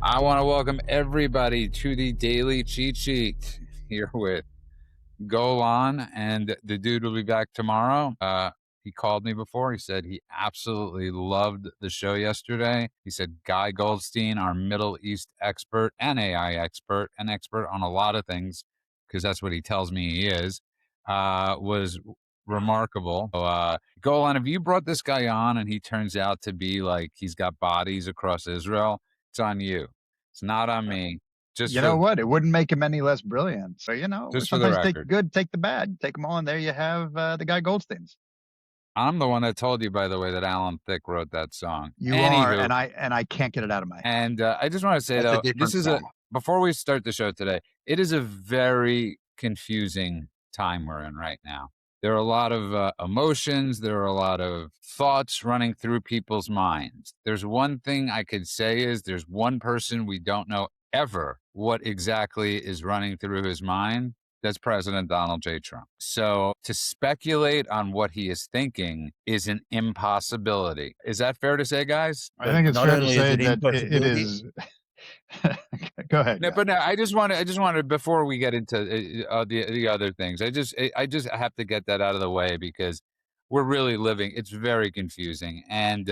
I want to welcome everybody to the Daily Cheat Sheet here with Golan, and the dude will be back tomorrow. He called me before. He said he absolutely loved the show yesterday. He said Guy Goldstein, our Middle East expert and AI expert, an expert on a lot of things, because that's what he tells me he is, was remarkable. So, Golan, if you brought this guy on and he turns out to be like he's got bodies across Israel, it's on you. It's not on me. Just You for know what? It wouldn't make him any less brilliant. So, just for the sometimes take the record. good, take the bad, take them all, and there you have the guy Goldsteins. I'm the one that told you, by the way, that Alan Thicke wrote that song. You are, Anywho, and I can't get it out of my head. and I just want to say, That's a though, different song. before we start the show today, it is a very confusing time we're in right now. There are a lot of emotions. There are a lot of thoughts running through people's minds. There's one thing I could say is there's one person we don't know ever what exactly is running through his mind. That's President Donald J. Trump. So to speculate on what he is thinking is an impossibility. Is that fair to say, guys? I think it's Not fair to only is say it that it impossibility, is. Go ahead. No, Guy. but no, I just wanted before we get into the other things. I just have to get that out of the way because we're really living. It's very confusing, and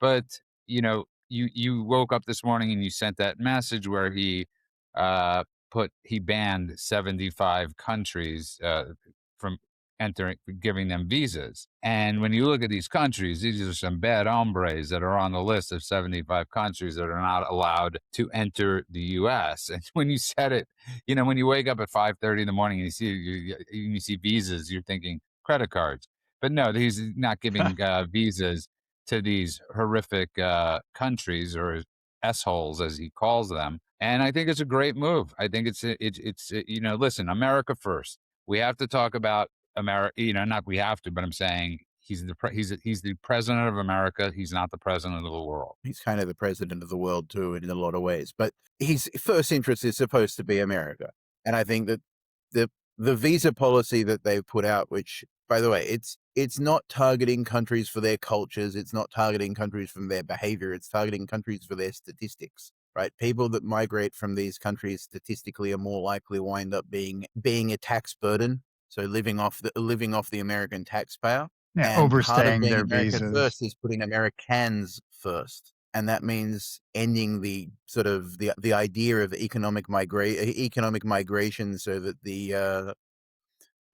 but you woke up this morning and you sent that message where he he banned 75 countries from giving them visas. And when you look at these countries, these are some bad hombres that are on the list of 75 countries that are not allowed to enter the U.S. And when you said it, when you wake up at 5:30 in the morning and you see visas, you're thinking credit cards. But no, he's not giving visas to these horrific countries, or S-holes as he calls them. And I think it's a great move. I think it's listen, America first. We have to talk about America, not we have to, but I'm saying he's the president of America. He's not the president of the world. he's kind of the president of the world too in a lot of ways. But his first interest is supposed to be America. And I think that the visa policy that they've put out, which, by the way, it's not targeting countries for their cultures. It's not targeting countries from their behavior. It's targeting countries for their statistics, right? People that migrate from these countries statistically are more likely to wind up being a tax burden. So living off the American taxpayer. Yeah, And part of overstaying being their America visas. first is putting Americans first. And that means ending the sort of the idea of economic migration so that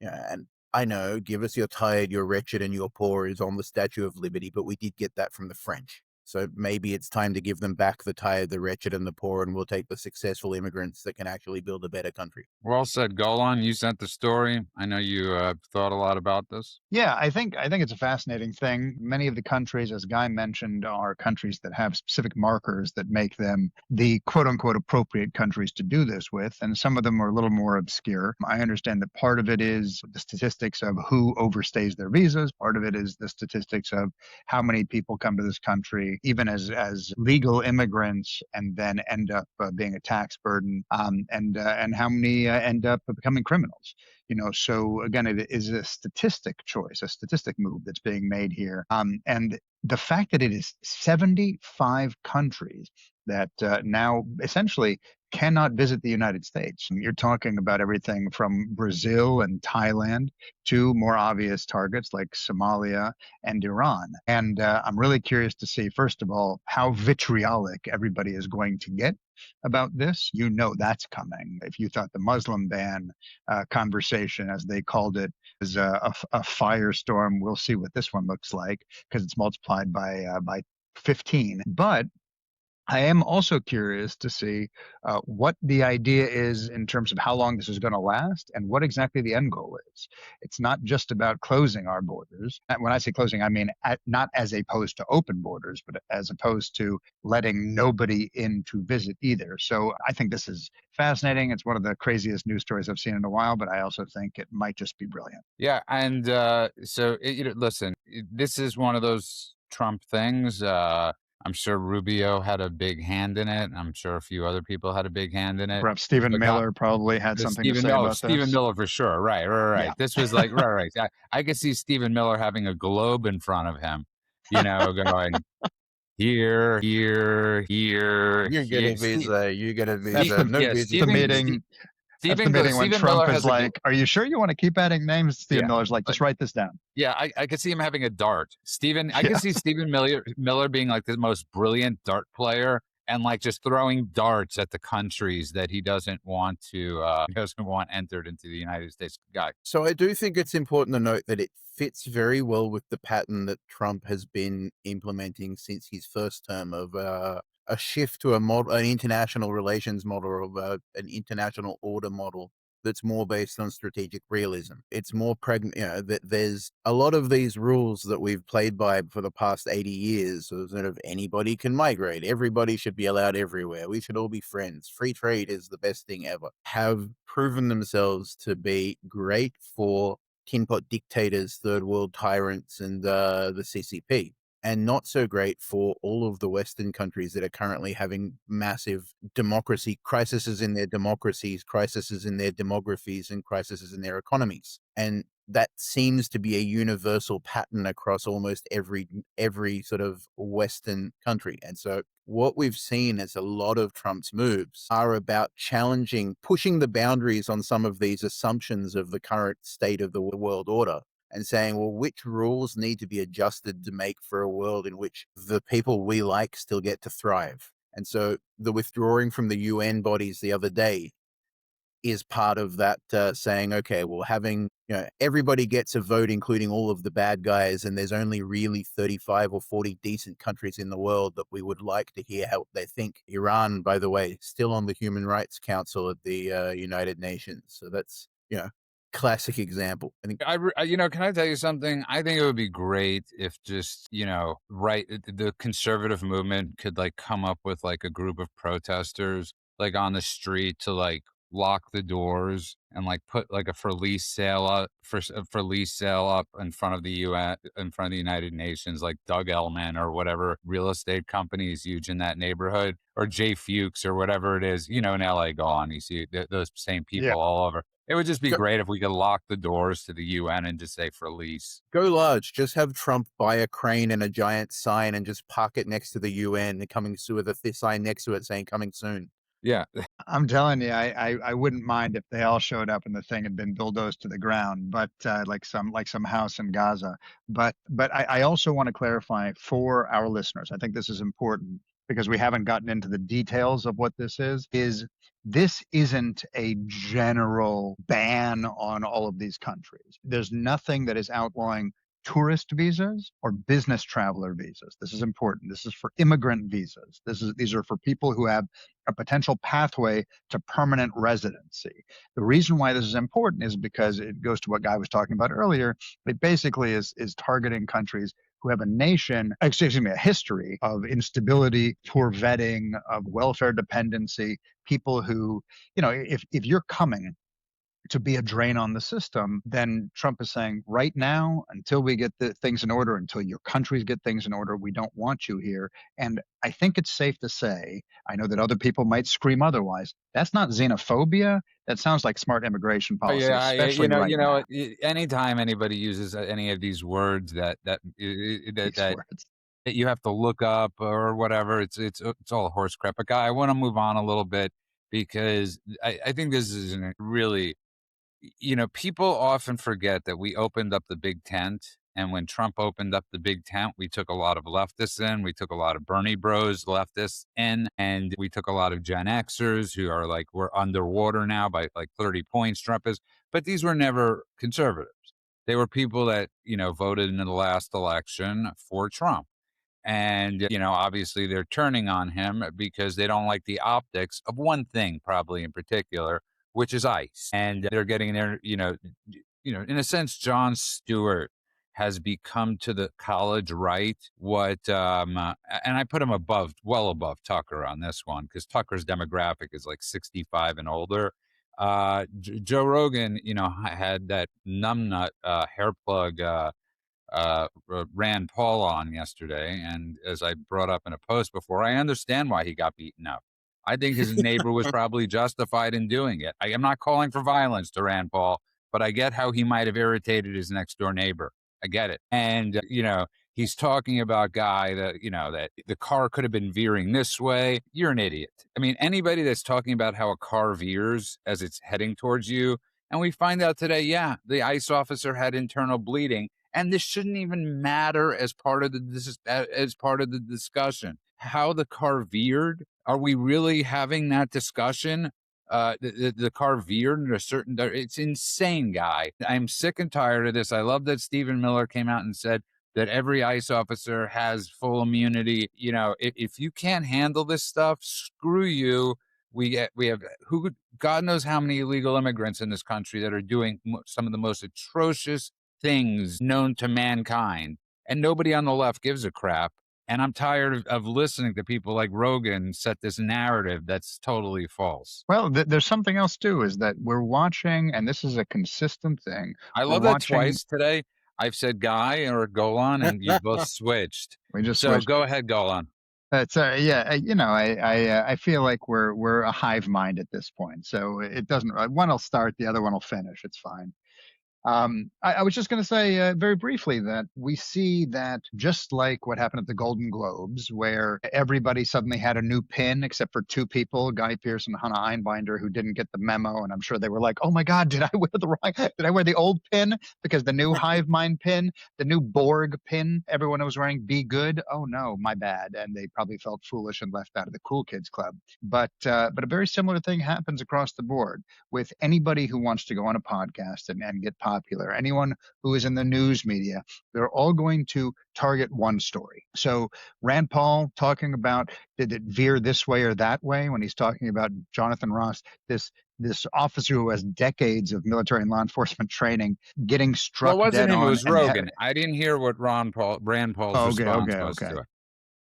and I know, give us your tired, your wretched, and your poor is on the Statue of Liberty, but we did get that from the French. So maybe it's time to give them back the tired, the wretched, and the poor, and we'll take the successful immigrants that can actually build a better country. Well said, Golan. You sent the story. I know you thought a lot about this. Yeah, I think it's a fascinating thing. Many of the countries, as Guy mentioned, are countries that have specific markers that make them the quote unquote appropriate countries to do this with. And some of them are a little more obscure. I understand that part of it is the statistics of who overstays their visas. Part of it is the statistics of how many people come to this country, even as legal immigrants, and then end up being a tax burden, and how many end up becoming criminals. So again, it is a statistic choice, a statistic move that's being made here. And the fact that it is 75 countries that now essentially cannot visit the United States. You're talking about everything from Brazil and Thailand to more obvious targets like Somalia and Iran. And I'm really curious to see, first of all, how vitriolic everybody is going to get about this. That's coming. If you thought the Muslim ban conversation, as they called it, was a firestorm, we'll see what this one looks like because it's multiplied by 15. But I am also curious to see what the idea is in terms of how long this is going to last and what exactly the end goal is. It's not just about closing our borders. And when I say closing, I mean not as opposed to open borders, but as opposed to letting nobody in to visit either. So I think this is fascinating. It's one of the craziest news stories I've seen in a while, but I also think it might just be brilliant. Yeah, and listen, this is one of those Trump things. I'm sure Rubio had a big hand in it. I'm sure a few other people had a big hand in it. Perhaps Stephen But Miller probably had something to say about Stephen this. Miller for sure. Right. Yeah. This was like, right. I could see Stephen Miller having a globe in front of him, going, Here. You're gonna visa. You're gonna That's visa. No Yeah, visa. the Stephen. meeting. That's the Stephen meeting when Trump Miller is has a like, "Are you sure you want to keep adding names?" Stephen yeah. Miller's like, "Just write this down." Yeah, I could see him having a dart. I could Yeah. see Stephen Miller being like the most brilliant dart player and like just throwing darts at the countries that he doesn't want entered into the United States. Guy. So I do think it's important to note that it fits very well with the pattern that Trump has been implementing since his first term of a shift to an international relations model, of an international order model that's more based on strategic realism. It's more that there's a lot of these rules that we've played by for the past 80 years, so sort of anybody can migrate, everybody should be allowed everywhere, we should all be friends, free trade is the best thing ever, have proven themselves to be great for tin pot dictators, third world tyrants, and the CCP, and not so great for all of the Western countries that are currently having massive democracy crises in their democracies, crises in their demographies, and crises in their economies. And that seems to be a universal pattern across almost every sort of Western country. And so what we've seen as a lot of Trump's moves are about pushing the boundaries on some of these assumptions of the current state of the world order, and saying, well, which rules need to be adjusted to make for a world in which the people we like still get to thrive. And so the withdrawing from the UN bodies the other day is part of that, saying, okay, well, having, everybody gets a vote, including all of the bad guys, and there's only really 35 or 40 decent countries in the world that we would like to hear how they think. Iran, by the way, still on the Human Rights Council at the United Nations. So that's, classic example. I think can I tell you something? I think it would be great if just, the conservative movement could like come up with like a group of protesters like on the street to like lock the doors and like put like a for lease sale up in front of the UN, in front of the United Nations, like Doug Elman or whatever real estate company is huge in that neighborhood, or Jay Fuchs or whatever it is, in LA. Go on, you see those same Yeah. people all over. It would just be Go- great if we could lock the doors to the UN and just say for lease. Go large. Just have Trump buy a crane and a giant sign and just park it next to the UN and coming soon with a sign next to it saying coming soon. Yeah. I'm telling you, I wouldn't mind if they all showed up and the thing had been bulldozed to the ground, but like some house in Gaza. But I also want to clarify for our listeners. I think this is important because we haven't gotten into the details of what this is. This isn't a general ban on all of these countries. There's nothing that is outlawing tourist visas or business traveler visas. This is important. This is for immigrant visas. These are for people who have a potential pathway to permanent residency. The reason why this is important is because it goes to what Guy was talking about earlier. It basically is targeting countries who have a history of instability, poor vetting, of welfare dependency, people who, if you're coming to be a drain on the system, then Trump is saying right now, until we get the things in order, until your countries get things in order, we don't want you here. And I think it's safe to say, I know that other people might scream otherwise. That's not xenophobia. That sounds like smart immigration policy, especially right now. Anytime anybody uses any of these words that These words. you have to look up or whatever, it's all horse crap. But Guy, I want to move on a little bit because I think this is a really, people often forget that we opened up the big tent. And when Trump opened up the big tent, we took a lot of leftists in. We took a lot of Bernie Bros leftists in. And we took a lot of Gen Xers who are like, we're underwater now by like 30 points, Trump is. But these were never conservatives. They were people that, voted in the last election for Trump. And, obviously they're turning on him because they don't like the optics of one thing, probably in particular, which is ICE. And they're getting there, in a sense, Jon Stewart has become to the college right what, and I put him well above Tucker on this one, because Tucker's demographic is like 65 and older. Joe Rogan, had that numbnut hair plug, Rand Paul on yesterday. And as I brought up in a post before, I understand why he got beaten up. I think his neighbor was probably justified in doing it. I am not calling for violence to Rand Paul, but I get how he might have irritated his next door neighbor. I get it. And, he's talking about guy that, that the car could have been veering this way. You're an idiot. I mean, anybody that's talking about how a car veers as it's heading towards you. And we find out today, yeah, the ICE officer had internal bleeding. And this shouldn't even matter as part of the discussion. How the car veered? Are we really having that discussion? The car veered in a certain. It's insane, guy. I'm sick and tired of this. I love that Stephen Miller came out and said that every ICE officer has full immunity. If you can't handle this stuff, screw you. We have God knows how many illegal immigrants in this country that are doing some of the most atrocious things known to mankind, and nobody on the left gives a crap. And I'm tired of listening to people like Rogan set this narrative that's totally false. Well, there's something else too, is that we're watching, and this is a consistent thing. I We're love that watching. twice today. I've said Guy or Golan, and you both switched. We just So switched. go ahead, Golan. It's I feel like we're a hive mind at this point. So it doesn't. One will start, the other one will finish. It's fine. I was just going to say very briefly that we see that just like what happened at the Golden Globes, where everybody suddenly had a new pin except for two people, Guy Pearce and Hannah Einbinder, who didn't get the memo. And I'm sure they were like, oh my God, did I wear the old pin? Because the new hive mind pin, the new Borg pin, everyone was wearing be good. Oh no, my bad. And they probably felt foolish and left out of the cool kids club. But a very similar thing happens across the board with anybody who wants to go on a podcast and get popular, anyone who is in the news media. They're all going to target one story. So Rand Paul talking about, did it veer this way or that way, when he's talking about Jonathan Ross, this officer who has decades of military and law enforcement training, getting struck Well, it wasn't dead him, it on. was Rogan. I didn't hear what Rand Paul's response was to it.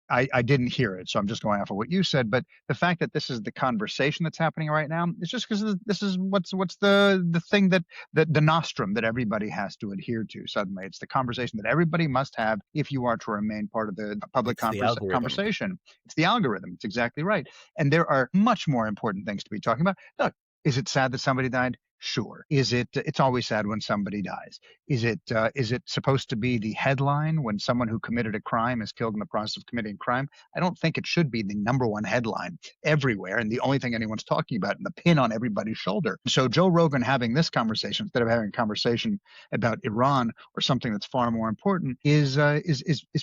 I didn't hear it, so I'm just going off of what you said. But the fact that this is the conversation that's happening right now, it's just because this is what's the thing that the nostrum that everybody has to adhere to. Suddenly, it's the conversation that everybody must have if you are to remain part of the public conversation. It's the algorithm. It's exactly right. And there are much more important things to be talking about. Look, is it sad that somebody died? Sure. Is it? It's always sad when somebody dies. Is it supposed to be the headline when someone who committed a crime is killed in the process of committing a crime? I don't think it should be the number one headline everywhere and the only thing anyone's talking about and the pin on everybody's shoulder. So Joe Rogan having this conversation instead of having a conversation about Iran or something that's far more important is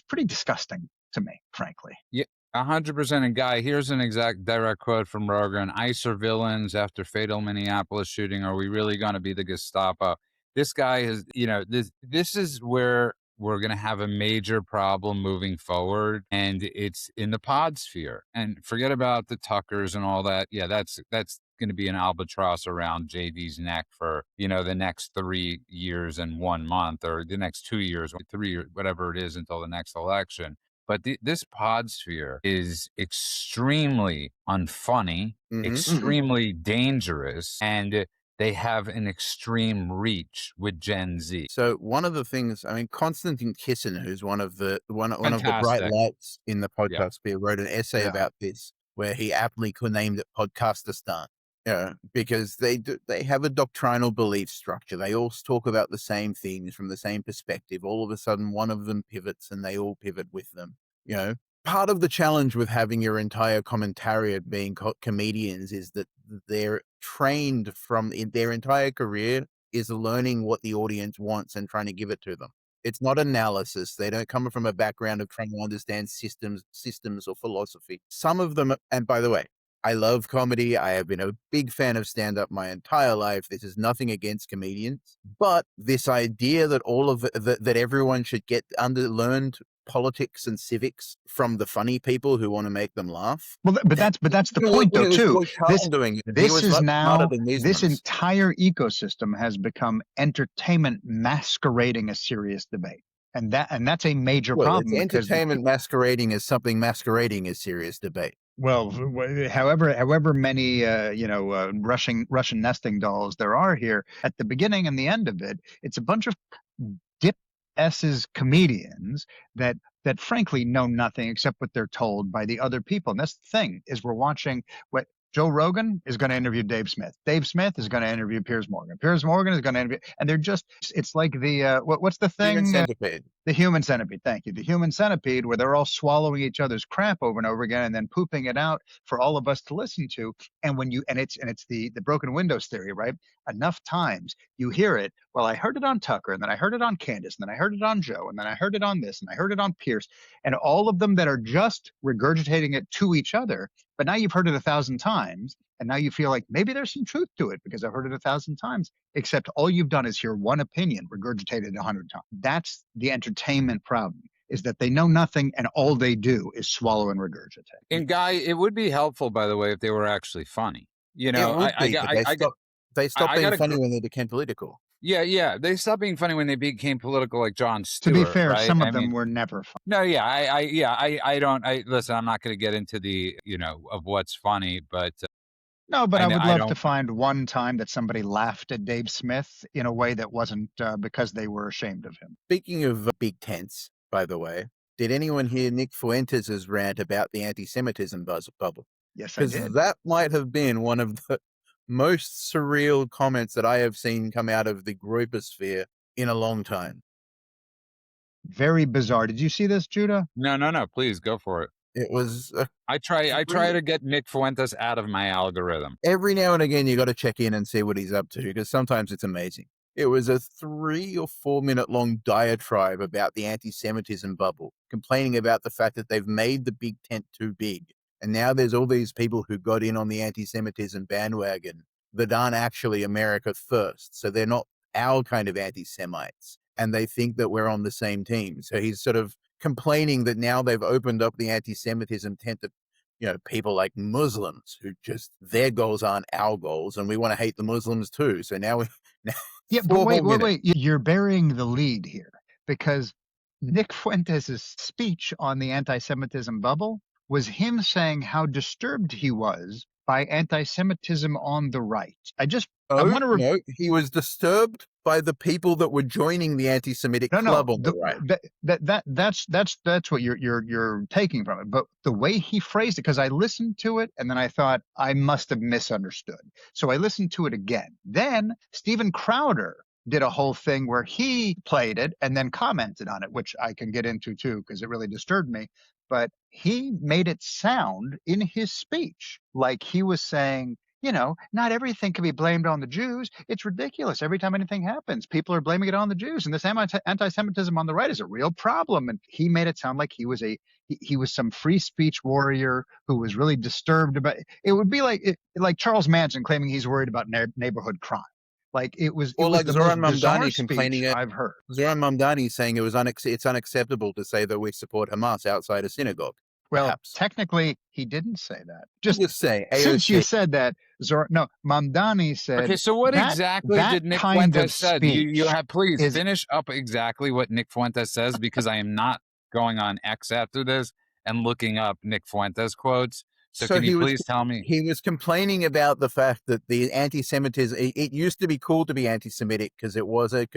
pretty disgusting to me, frankly. Yeah. 100%. And Guy, here's an exact direct quote from Rogan. ICE are villains after fatal Minneapolis shooting. Are we really going to be the Gestapo? This guy is, this is where we're going to have a major problem moving forward. And it's in the pod sphere. And forget about the Tuckers and all that. Yeah, that's going to be an albatross around JD's neck for, the next 3 years and 1 month, or the next 2 years, 3 years, whatever it is, until the next election. But this pod sphere is extremely unfunny, extremely dangerous, and they have an extreme reach with Gen Z. So one of the things, Konstantin Kisin, who's one of the bright lights in the podcast sphere, wrote an essay about this, where he aptly named it Podcastistan. Because they have a doctrinal belief structure. They all talk about the same things from the same perspective. All of a sudden, one of them pivots and they all pivot with them. Part of the challenge with having your entire commentariat being comedians is that they're trained from their entire career is learning what the audience wants and trying to give it to them. It's not analysis. They don't come from a background of trying to understand systems or philosophy. Some of them, and by the way, I love comedy. I have been a big fan of stand-up my entire life. This is nothing against comedians, but this idea that that everyone should learned politics and civics from the funny people who want to make them laugh. Well, but that's the point, though, too. This entire ecosystem has become entertainment masquerading a serious debate. And that's a major problem. It's entertainment masquerading as something masquerading as serious debate. Well, however many Russian nesting dolls there are here, at the beginning and the end of it, it's a bunch of dip S's comedians that frankly know nothing except what they're told by the other people. And that's the thing, is we're watching Joe Rogan is going to interview Dave Smith. Dave Smith is going to interview Piers Morgan. Piers Morgan is going to interview, and they're just, it's like the, what's the Human thing? centipede. The human centipede. Thank you. The human centipede, where they're all swallowing each other's crap over and over again and then pooping it out for all of us to listen to. And when you, and it's the broken windows theory, right? Enough times you hear it. Well, I heard it on Tucker, and then I heard it on Candace, and then I heard it on Joe, and then I heard it on this, and I heard it on Pierce, and all of them that are just regurgitating it to each other. But now you've heard it 1,000 times, and now you feel like maybe there's some truth to it because I've heard it 1,000 times, except all you've done is hear one opinion regurgitated 100 times. That's the entertainment problem, is that they know nothing and all they do is swallow and regurgitate. And Guy, it would be helpful, by the way, if they were actually funny. You know, they stopped being funny when they became political. Yeah. They stopped being funny when they became political, like Jon Stewart. To be fair, right? some of them were never funny. No, yeah, I don't. Listen, I'm not going to get into the, of what's funny, but no, but I would love to find one time that somebody laughed at Dave Smith in a way that wasn't because they were ashamed of him. Speaking of big tents, by the way, did anyone hear Nick Fuentes' rant about the anti-Semitism bubble? Yes, I did. Because that might have been one of the most surreal comments that I have seen come out of the grouposphere in a long time. Very bizarre. Did you see this, Judah? No. Please go for it. It was. I try to get Nick Fuentes out of my algorithm. Every now and again, you got to check in and see what he's up to, because sometimes it's amazing. It was a 3 or 4 minute long diatribe about the anti-Semitism bubble, complaining about the fact that they've made the big tent too big. And now there's all these people who got in on the anti-Semitism bandwagon that aren't actually America first. So they're not our kind of anti-Semites. And they think that we're on the same team. So he's sort of complaining that now they've opened up the anti-Semitism tent to, people like Muslims who just, their goals aren't our goals. And we want to hate the Muslims too. So now we... Yeah, but wait. You're burying the lead here, because Nick Fuentes' speech on the anti-Semitism bubble was him saying how disturbed he was by anti-Semitism on the right. No, he was disturbed by the people that were joining the anti-Semitic club on the right. That's what you're taking from it. But the way he phrased it, because I listened to it and then I thought I must have misunderstood. So I listened to it again. Then Steven Crowder did a whole thing where he played it and then commented on it, which I can get into too, because it really disturbed me. But he made it sound in his speech like he was saying, not everything can be blamed on the Jews. It's ridiculous. Every time anything happens, people are blaming it on the Jews. And this anti-Semitism on the right is a real problem. And he made it sound like he was some free speech warrior who was really disturbed about it. It would be like Charles Manson claiming he's worried about neighborhood crime. Like it was like the Zoran most bizarre Mamdani complaining. I've heard Zoran Mamdani saying it's unacceptable to say that we support Hamas outside a synagogue. Well, perhaps. Technically, he didn't say that. Just say since you said that, Mamdani said. Okay, so what exactly did Nick Fuentes say? You have please finish up exactly what Nick Fuentes says, because I am not going on X after this and looking up Nick Fuentes quotes. So can you please tell me? He was complaining about the fact that the anti-Semitism, it used to be cool to be anti-Semitic because it was a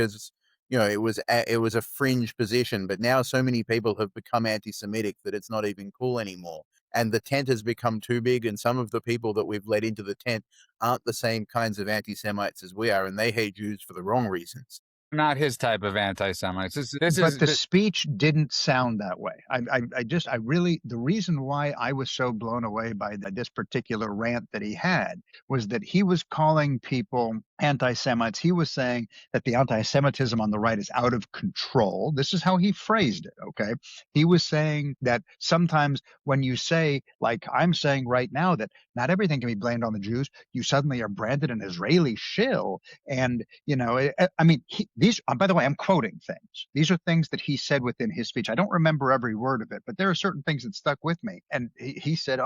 fringe position, but now so many people have become anti-Semitic that it's not even cool anymore. And the tent has become too big, and some of the people that we've let into the tent aren't the same kinds of anti-Semites as we are, and they hate Jews for the wrong reasons. Not his type of anti-Semites. The speech didn't sound that way. The reason why I was so blown away by this particular rant that he had was that he was calling people anti-Semites. He was saying that the anti-Semitism on the right is out of control. This is how he phrased it, okay? He was saying that sometimes when you say, like I'm saying right now, that not everything can be blamed on the Jews, you suddenly are branded an Israeli shill. And, by the way, I'm quoting things. These are things that he said within his speech. I don't remember every word of it, but there are certain things that stuck with me. And he said,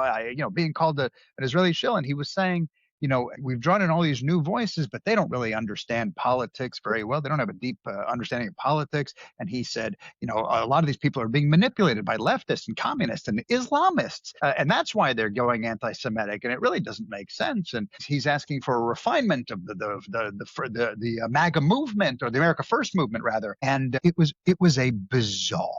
being called an Israeli shill, and he was saying, we've drawn in all these new voices, but they don't really understand politics very well. They don't have a deep understanding of politics. And he said, a lot of these people are being manipulated by leftists and communists and Islamists. And that's why they're going anti-Semitic. And it really doesn't make sense. And he's asking for a refinement of the MAGA movement, or the America First movement, rather. And it was a bizarre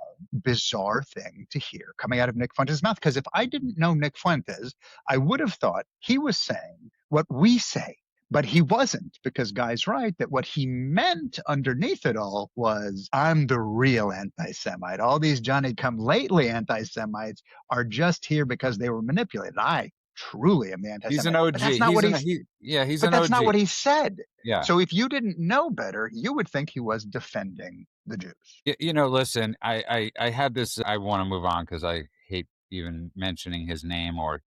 bizarre thing to hear coming out of Nick Fuentes' mouth. Because if I didn't know Nick Fuentes, I would have thought he was saying what we say. But he wasn't, because Guy's right that what he meant underneath it all was, I'm the real anti-Semite. All these Johnny-come-lately anti-Semites are just here because they were manipulated. I truly am the He's an anti-Semite. But OG. that's not what He's but an that's not OG. what he said. Yeah. So if you didn't know better, you would think he was defending the Jews. Listen, I had this. I want to move on because I hate even mentioning his name or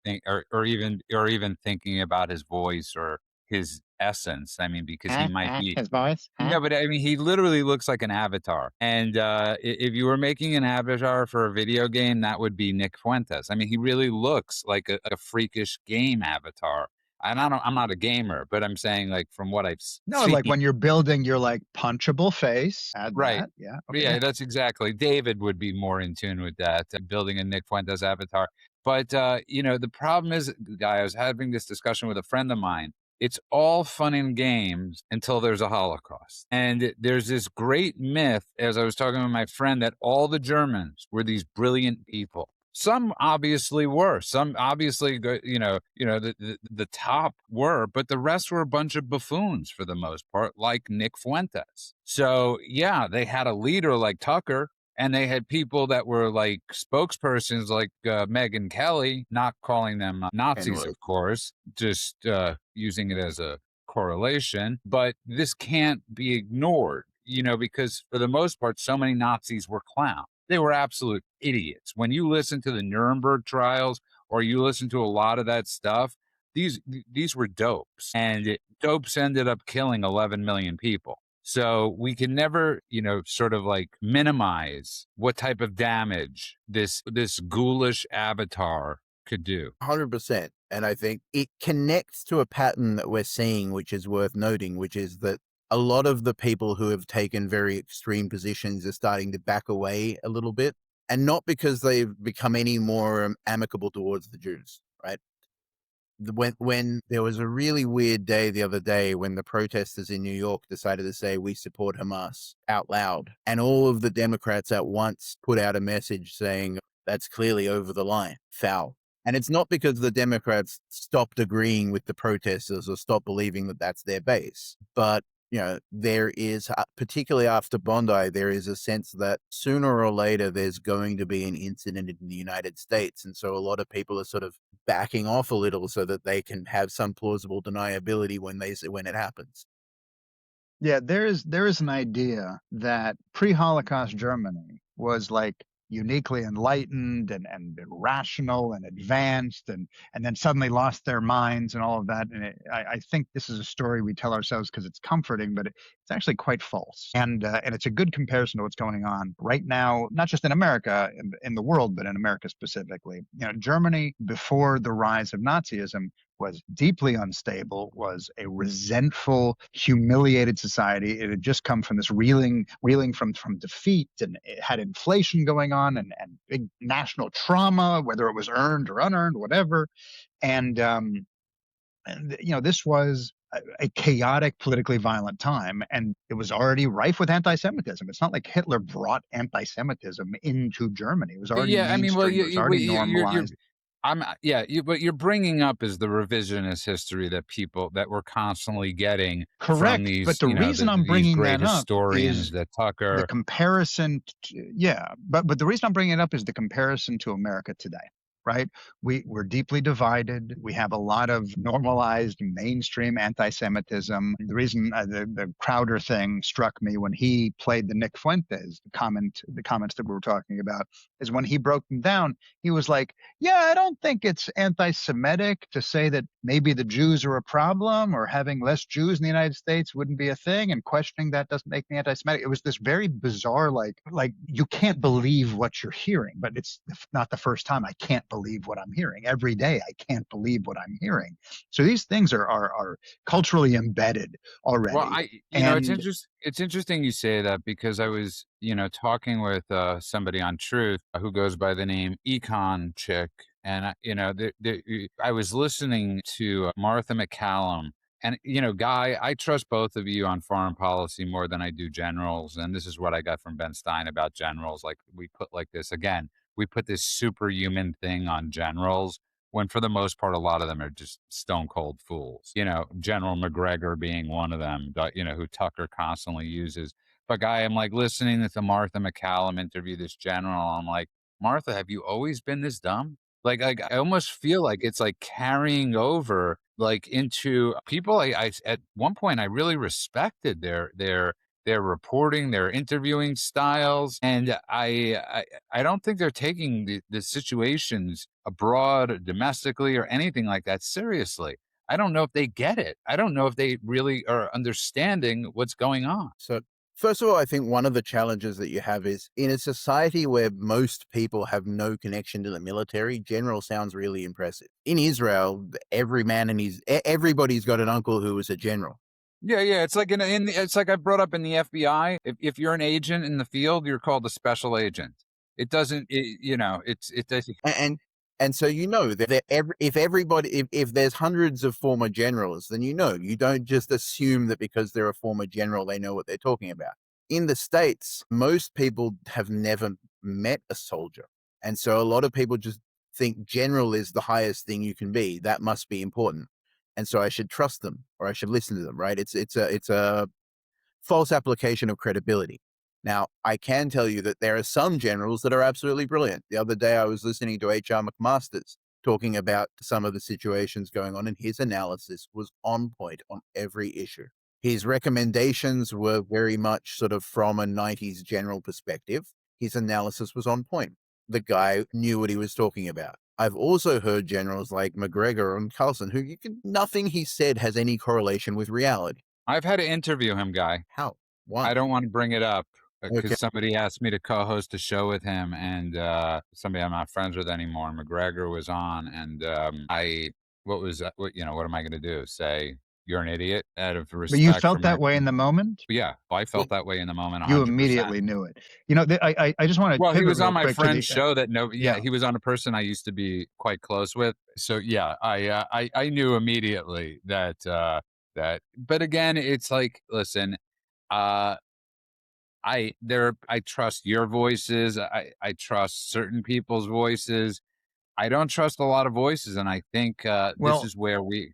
even thinking about his voice or his essence. I mean, because he might be. His voice. No, but I mean, he literally looks like an avatar. And if you were making an avatar for a video game, that would be Nick Fuentes. I mean, he really looks like a freakish game avatar. And I'm not a gamer, but I'm saying, like, from what I've No, seen. like when you're building your like punchable face, add Right. that. Yeah. Okay. Yeah, that's exactly. David would be more in tune with that, building a Nick Fuentes avatar. But the problem is, Guy, I was having this discussion with a friend of mine. It's all fun and games until there's a Holocaust. And there's this great myth, as I was talking with my friend, that all the Germans were these brilliant people. Some obviously were. Some obviously, the top were, but the rest were a bunch of buffoons for the most part, like Nick Fuentes. So, yeah, they had a leader like Tucker, and they had people that were like spokespersons like Megyn Kelly, not calling them Nazis, of course, just using it as a correlation. But this can't be ignored, because for the most part, so many Nazis were clowns. They were absolute idiots. When you listen to the Nuremberg trials or you listen to a lot of that stuff, these were dopes, and dopes ended up killing 11 million people. So we can never, sort of like minimize what type of damage this ghoulish avatar could do. 100%. And I think it connects to a pattern that we're seeing, which is worth noting, which is that a lot of the people who have taken very extreme positions are starting to back away a little bit, and not because they've become any more amicable towards the Jews, right? When there was a really weird day the other day when the protesters in New York decided to say, we support Hamas out loud, and all of the Democrats at once put out a message saying, that's clearly over the line, foul. And it's not because the Democrats stopped agreeing with the protesters or stopped believing that that's their base, but there is, particularly after Bondi, there is a sense that sooner or later there's going to be an incident in the United States. And so a lot of people are sort of backing off a little so that they can have some plausible deniability when it happens. Yeah, there is an idea that pre-Holocaust Germany was like uniquely enlightened and rational and advanced, and then suddenly lost their minds and all of that. And I think this is a story we tell ourselves because it's comforting, but it's actually quite false. And it's a good comparison to what's going on right now, not just in America, in the world, but in America specifically. Germany before the rise of Nazism was deeply unstable, was a resentful, humiliated society. It had just come from this reeling from defeat, and it had inflation going on and big national trauma, whether it was earned or unearned, whatever. And this was a chaotic, politically violent time, and it was already rife with anti-Semitism. It's not like Hitler brought anti-Semitism into Germany. It was already mainstream. It was already normalized. But you're bringing up is the revisionist history that we're constantly getting Correct. from these, but the reason I'm bringing great that up historians is that Tucker. the comparison. But the reason I'm bringing it up is the comparison to America today. Right? We're deeply divided. We have a lot of normalized mainstream anti-Semitism. The reason the Crowder thing struck me when he played the Nick Fuentes the comments that we were talking about is when he broke them down. He was like, "Yeah, I don't think it's anti-Semitic to say that maybe the Jews are a problem or having less Jews in the United States wouldn't be a thing, and questioning that doesn't make me anti-Semitic." It was this very bizarre, like you can't believe what you're hearing, but it's not the first time I can't believe what I'm hearing. Every day I can't believe what I'm hearing. So these things are culturally embedded already. Well, it's interesting you say that, because I was, talking with somebody on Truth who goes by the name Econ Chick, and I was listening to Martha McCallum, And, Guy, I trust both of you on foreign policy more than I do generals. And this is what I got from Ben Stein about generals. Like, we put like this again, we put this superhuman thing on generals when for the most part, a lot of them are just stone cold fools. General McGregor being one of them, who Tucker constantly uses. But Guy, I'm like listening to the Martha McCallum interview this general. I'm like, Martha, have you always been this dumb? Like I almost feel like it's like carrying over like into people. I at one point I really respected their reporting, their interviewing styles, and I don't think they're taking the situations abroad, domestically, or anything like that seriously. I don't know if they get it. I don't know if they really are understanding what's going on. So, first of all, I think one of the challenges that you have is in a society where most people have no connection to the military, general sounds really impressive. In Israel, everybody's got an uncle who was a general. Yeah. It's like it's like I brought up in the FBI. If you're an agent in the field, you're called a special agent. It doesn't, it doesn't. And so if there's hundreds of former generals, then you don't just assume that because they're a former general, they know what they're talking about. In the States, most people have never met a soldier. And so a lot of people just think general is the highest thing you can be. That must be important. And so I should trust them or I should listen to them, right? It's a false application of credibility. Now, I can tell you that there are some generals that are absolutely brilliant. The other day, I was listening to H.R. McMaster's talking about some of the situations going on, and his analysis was on point on every issue. His recommendations were very much sort of from a 90s general perspective. His analysis was on point. The guy knew what he was talking about. I've also heard generals like McGregor and Carlson, nothing he said has any correlation with reality. I've had to interview him, Guy. How? Why? I don't want to bring it up because Okay. somebody asked me to co-host a show with him, and somebody I'm not friends with anymore. McGregor was on, and what am I going to do? Say you're an idiot out of But you respect for felt that way in the moment? Yeah, I felt that way in the moment, You 100%. immediately knew it. I just want to Well, he pivot was real on my quick to friend's the show yeah. he was on a person I used to be quite close with. So yeah, I knew immediately that but again, it's like, listen, I trust your voices. I trust certain people's voices. I don't trust a lot of voices, and I think this Well, is where we.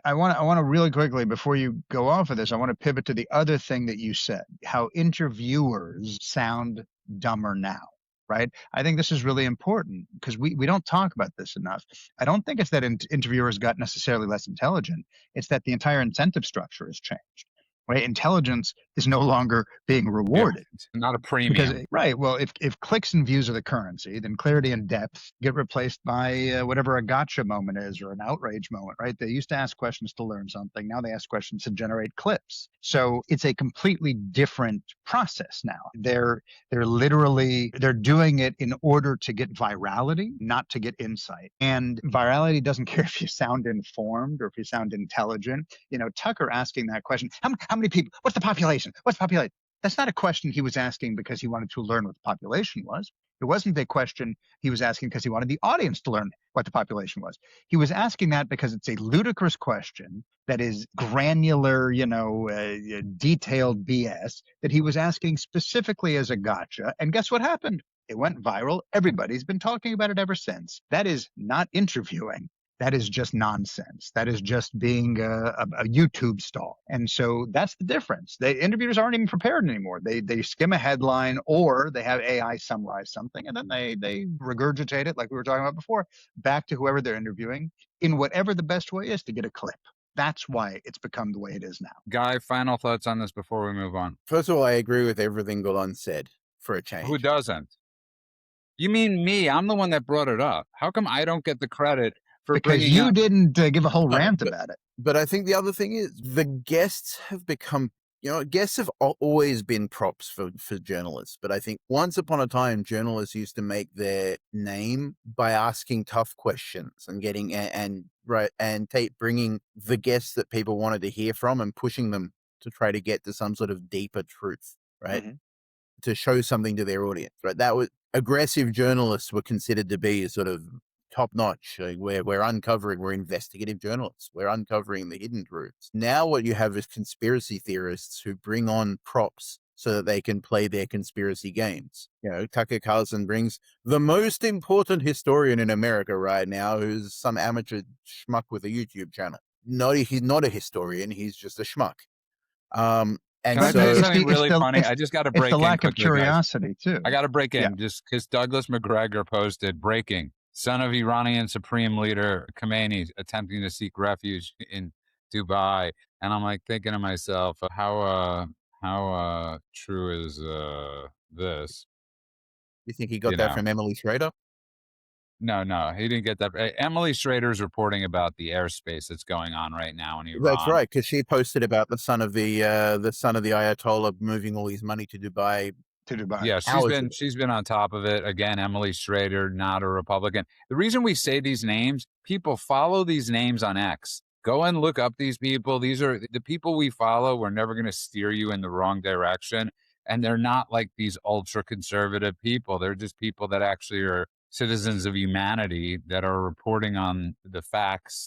I want to really quickly before you go off of this, I want to pivot to the other thing that you said, how interviewers sound dumber now, right? I think this is really important because we don't talk about this enough. I don't think it's that interviewers got necessarily less intelligent. It's that the entire incentive structure has changed. Right? Intelligence is no longer being rewarded. It's not a Because, premium. right, well, if clicks and views are the currency, then clarity and depth get replaced by whatever a gotcha moment is or an outrage moment, right? They used to ask questions to learn something. Now they ask questions to generate clips. So it's a completely different process now. They're doing it in order to get virality, not to get insight. And virality doesn't care if you sound informed or if you sound intelligent. Tucker asking that question, how many people, what's the population? That's not a question he was asking because he wanted to learn what the population was. It wasn't a question he was asking because he wanted the audience to learn what the population was. He was asking that because it's a ludicrous question that is granular, detailed BS that he was asking specifically as a gotcha. And guess what happened? It went viral. Everybody's been talking about it ever since. That is not interviewing. That is just nonsense. That is just being a YouTube stall. And so that's the difference. The interviewers aren't even prepared anymore. They skim a headline or they have AI summarize something and then they regurgitate it, like we were talking about before, back to whoever they're interviewing in whatever the best way is to get a clip. That's why it's become the way it is now. Guy, final thoughts on this before we move on. First of all, I agree with everything Golan said for a change. Who doesn't? You mean me? I'm the one that brought it up. How come I don't get the credit for because bringing you up? didn't give a whole rant about it. But I think the other thing is the guests have become, guests have always been props for journalists. But I think once upon a time, journalists used to make their name by asking tough questions and getting bringing the guests that people wanted to hear from and pushing them to try to get to some sort of deeper truth, right? Mm-hmm. To show something to their audience, right? That was aggressive journalists were considered to be sort of top notch. We're uncovering, we're investigative journalists. We're uncovering the hidden truths. Now what you have is conspiracy theorists who bring on props so that they can play their conspiracy games. Tucker Carlson brings the most important historian in America right now, who's some amateur schmuck with a YouTube channel. He's not a historian. He's just a schmuck. And Can I tell you so something really funny? I just got to It's break the in lack of quickly, guys. curiosity, too. I got to break in Yeah. just because Douglas McGregor posted breaking. Son of Iranian Supreme Leader Khamenei attempting to seek refuge in Dubai. And I'm like thinking to myself, how true is this? you think he got that from Emily Schrader? No, he didn't get that. Emily Schrader's reporting about the airspace that's going on right now in Iran. That's right, because she posted about the son of the Ayatollah moving all his money to Dubai. Yeah, she's been on top of it. Again, Emily Schrader, not a Republican. The reason we say these names, people follow these names on X. Go and look up these people. These are the people we follow. We're never going to steer you in the wrong direction. And they're not like these ultra conservative people. They're just people that actually are citizens of humanity that are reporting on the facts.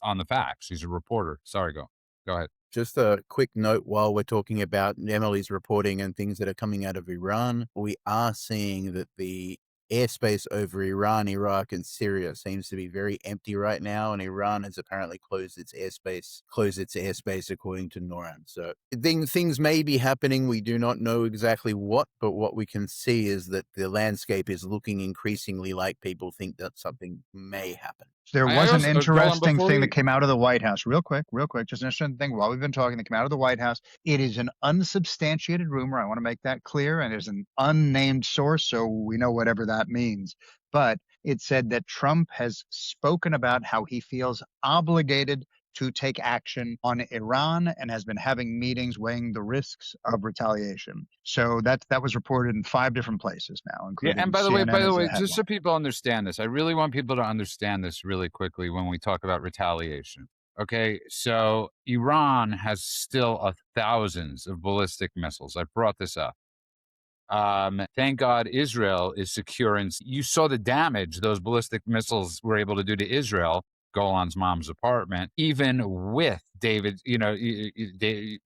She's a reporter. Sorry, go ahead. Just a quick note while we're talking about Emily's reporting and things that are coming out of Iran, we are seeing that the airspace over Iran, Iraq, and Syria seems to be very empty right now, and Iran has apparently closed its airspace according to NORAD. So things may be happening. We do not know exactly what, but what we can see is that the landscape is looking increasingly like people think that something may happen. There was an interesting thing that came out of the White House. Real quick, just an interesting thing while we've been talking that came out of the White House. It is an unsubstantiated rumor. I want to make that clear. And it's an unnamed source, so we know whatever that means. But it said that Trump has spoken about how he feels obligated to take action on Iran and has been having meetings weighing the risks of retaliation. So that was reported in 5 different places now, including and by the way, CNN just so people understand this, I really want people to understand this really quickly when we talk about retaliation. Okay, so Iran has still thousands of ballistic missiles. I brought this up. Thank God Israel is secure, and you saw the damage those ballistic missiles were able to do to Israel. Golan's mom's apartment, even with David, the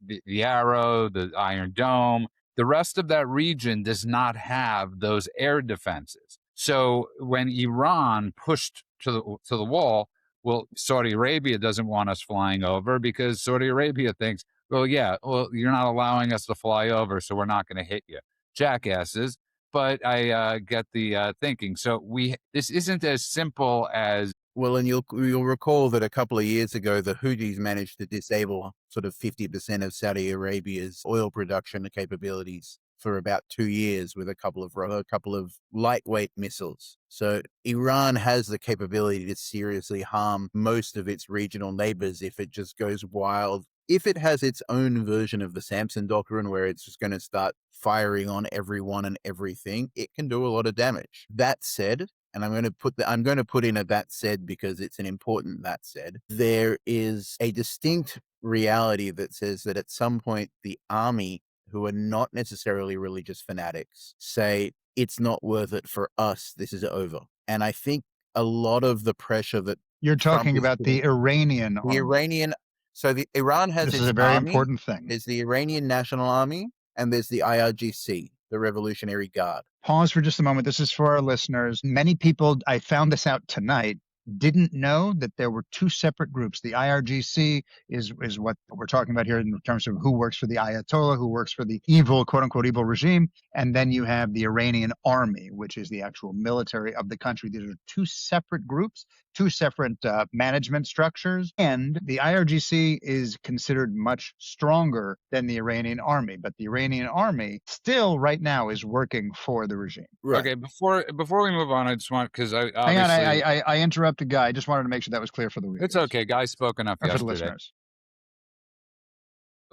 Arrow, the Iron Dome, the rest of that region does not have those air defenses. So when Iran pushed to the wall, well, Saudi Arabia doesn't want us flying over because Saudi Arabia thinks, you're not allowing us to fly over, so we're not going to hit you, jackasses. But I get the thinking. So this isn't as simple as. Well, and you'll recall that a couple of years ago, the Houthis managed to disable sort of 50% of Saudi Arabia's oil production capabilities for about 2 years with a couple of lightweight missiles. So Iran has the capability to seriously harm most of its regional neighbors if it just goes wild. If it has its own version of the Samson Doctrine where it's just going to start firing on everyone and everything, it can do a lot of damage. That said, and I'm going to put in a that said because it's an important that said, there is a distinct reality that says that at some point the army, who are not necessarily religious fanatics, say it's not worth it for us. This is over. And I think a lot of the pressure that you're talking about the Iranian army. So Iran has this is a very important thing. There's the Iranian National Army and there's the IRGC, the Revolutionary Guard. Pause for just a moment. This is for our listeners. Many people, I found this out tonight, didn't know that there were 2 separate groups. The IRGC is what we're talking about here in terms of who works for the Ayatollah, who works for the evil, quote unquote, evil regime. And then you have the Iranian army, which is the actual military of the country. These are 2 separate groups, 2 separate management structures. And the IRGC is considered much stronger than the Iranian army. But the Iranian army still right now is working for the regime. Right. Okay, before we move on, I just want, because I obviously... Hang on, I interrupted Guy. I just wanted to make sure that was clear for the viewers. It's okay. Guy spoke enough yesterday. For the listeners.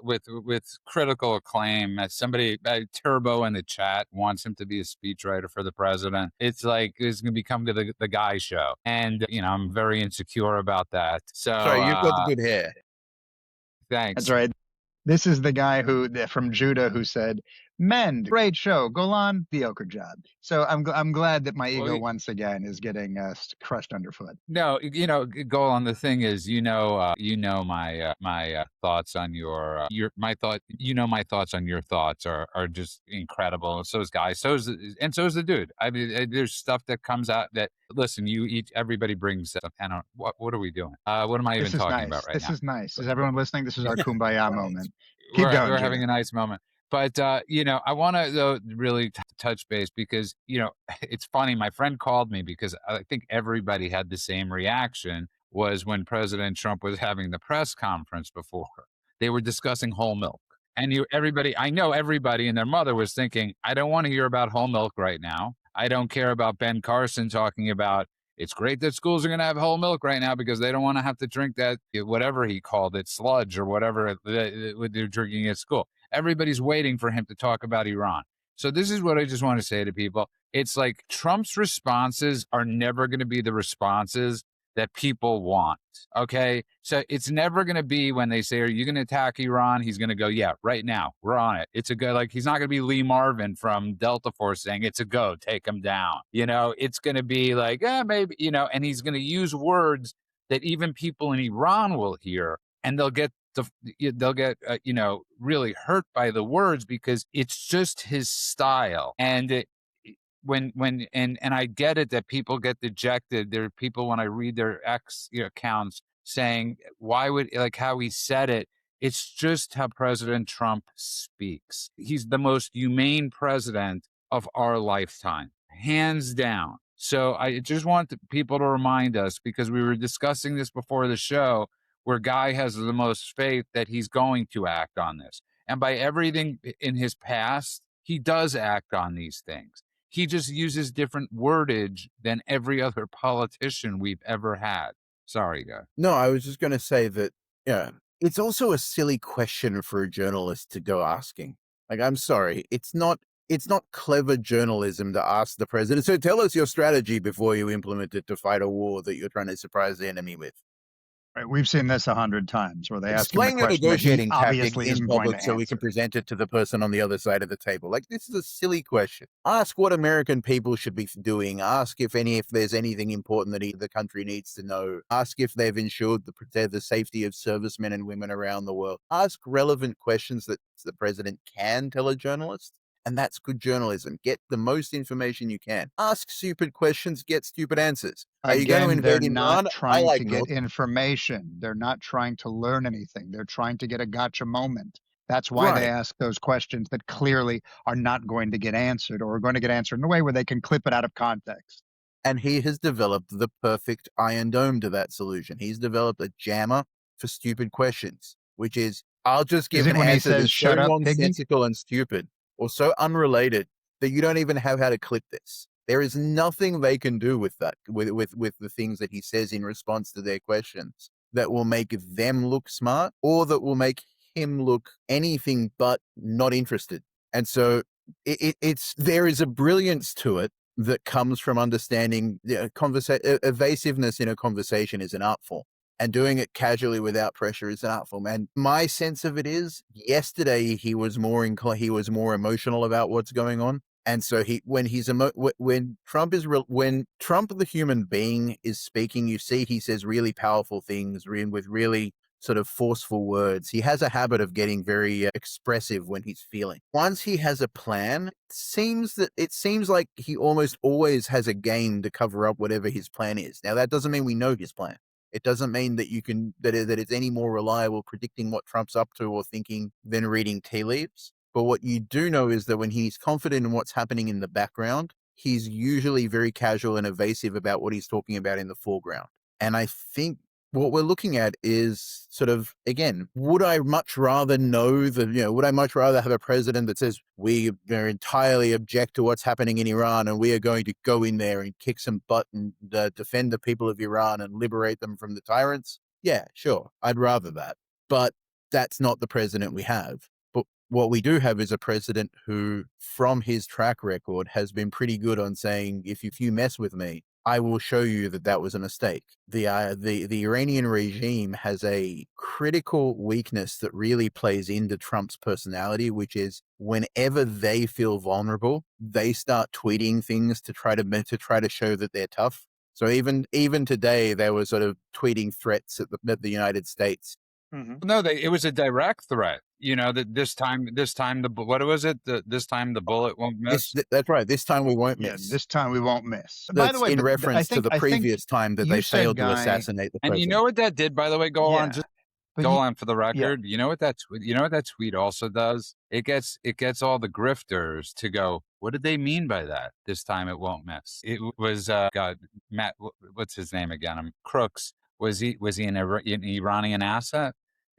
With critical acclaim, somebody, Turbo in the chat wants him to be a speechwriter for the president. It's like it's going to become the Guy show, and I'm very insecure about that. So you've got the good hair. Thanks. That's right. This is the guy from Judah who said, Mend, great show. Golan, mediocre job. So I'm glad that my ego Well, once again is getting crushed underfoot. no, goal on the thing is, my thoughts on my thought, my thoughts on your thoughts are just incredible. So is Guy, and so is the dude. I mean, there's stuff that comes out that, listen, everybody brings up. I don't, what are we doing? What am I even This is talking about nice. right This now? is nice. Is everyone listening? This is our kumbaya Right. moment. Keep going, We're Junior. having a nice moment. But I want to though really touch base because it's funny. My friend called me because I think everybody had the same reaction. Was when President Trump was having the press conference before they were discussing whole milk, and I know everybody and their mother was thinking, I don't want to hear about whole milk right now. I don't care about Ben Carson talking about it's great that schools are going to have whole milk right now because they don't want to have to drink that, whatever he called it, sludge or whatever they're drinking at school. Everybody's waiting for him to talk about Iran. So this is what I just want to say to people. It's like Trump's responses are never going to be the responses that people want. Okay. So it's never going to be when they say, are you going to attack Iran? He's going to go, yeah, right now. We're on it. It's a go. Like, he's not going to be Lee Marvin from Delta Force saying it's a go, take him down. It's going to be like, maybe, and he's going to use words that even people in Iran will hear, and they'll get really hurt by the words because it's just his style. And and I get it that people get dejected. There are people, when I read their X accounts, saying, why would, like, how he said it. It's just how President Trump speaks. He's the most humane president of our lifetime, hands down. So I just want people to remind us, because we were discussing this before the show, where Guy has the most faith that he's going to act on this. And by everything in his past, he does act on these things. He just uses different wordage than every other politician we've ever had. Sorry, Guy. No, I was just going to say that, yeah, it's also a silly question for a journalist to go asking. Like, I'm sorry, it's not clever journalism to ask the president, so tell us your strategy before you implement it to fight a war that you're trying to surprise the enemy with. Right, we've seen this 100 times where they ask him a Explain the question that he negotiating tactic obviously in isn't going public to so we can answer. present it to the person on the other side of the table. Like, this is a silly question. Ask what American people should be doing. Ask if there's anything important that the country needs to know. Ask if they've ensured the safety of servicemen and women around the world. Ask relevant questions that the president can tell a journalist. And that's good journalism. Get the most information you can. Ask stupid questions, get stupid answers. Are you going to Again, they're invade not Iran? I trying like to milk. get information. They're not trying to learn anything. They're trying to get a gotcha moment. That's why they Right. ask those questions that clearly are not going to get answered, or are going to get answered in a way where they can clip it out of context. And he has developed the perfect iron dome to that solution. He's developed a jammer for stupid questions, which is, I'll just Is give it an when he answer says, that's so "Shut up, piggy"? nonsensical and stupid, or so unrelated that you don't even have how to clip this. There is nothing they can do with that, with the things that he says in response to their questions, that will make them look smart, or that will make him look anything but not interested. And so there is a brilliance to it that comes from understanding evasiveness in a conversation is an art form, and doing it casually without pressure is an art form. And my sense of it is, yesterday he was more emotional about what's going on. And so when Trump the human being is speaking, you see he says really powerful things with really sort of forceful words. He has a habit of getting very expressive when he's feeling. Once he has a plan, it seems like he almost always has a game to cover up whatever his plan is. Now, that doesn't mean we know his plan. It doesn't mean that that it's any more reliable predicting what Trump's up to or thinking than reading tea leaves. But what you do know is that when he's confident in what's happening in the background, he's usually very casual and evasive about what he's talking about in the foreground. And I think what we're looking at is sort of, again, would I much rather have a president that says we are entirely object to what's happening in Iran and we are going to go in there and kick some butt and defend the people of Iran and liberate them from the tyrants? Yeah, sure. I'd rather that. But that's not the president we have. But what we do have is a president who, from his track record, has been pretty good on saying, if you mess with me, I will show you that that was a mistake. The Iranian regime has a critical weakness that really plays into Trump's personality, which is whenever they feel vulnerable, they start tweeting things to try to show that they're tough. So even today, they were sort of tweeting threats at the United States. No, it was a direct threat. That this time what was it? This time the bullet won't miss. That's right. This time we won't Yeah, miss. this time we won't miss. By That's the way, in but reference to the I think previous time that you they said, failed to Guy, assassinate the And president. you know what that did, by the way? Go on, yeah, just but go you, on for the yeah, record. You know what that tweet also does? It gets all the grifters to go, what did they mean by that? This time it won't miss. It was God, Matt, what's his name again? Crooks. Was he an Iranian asset?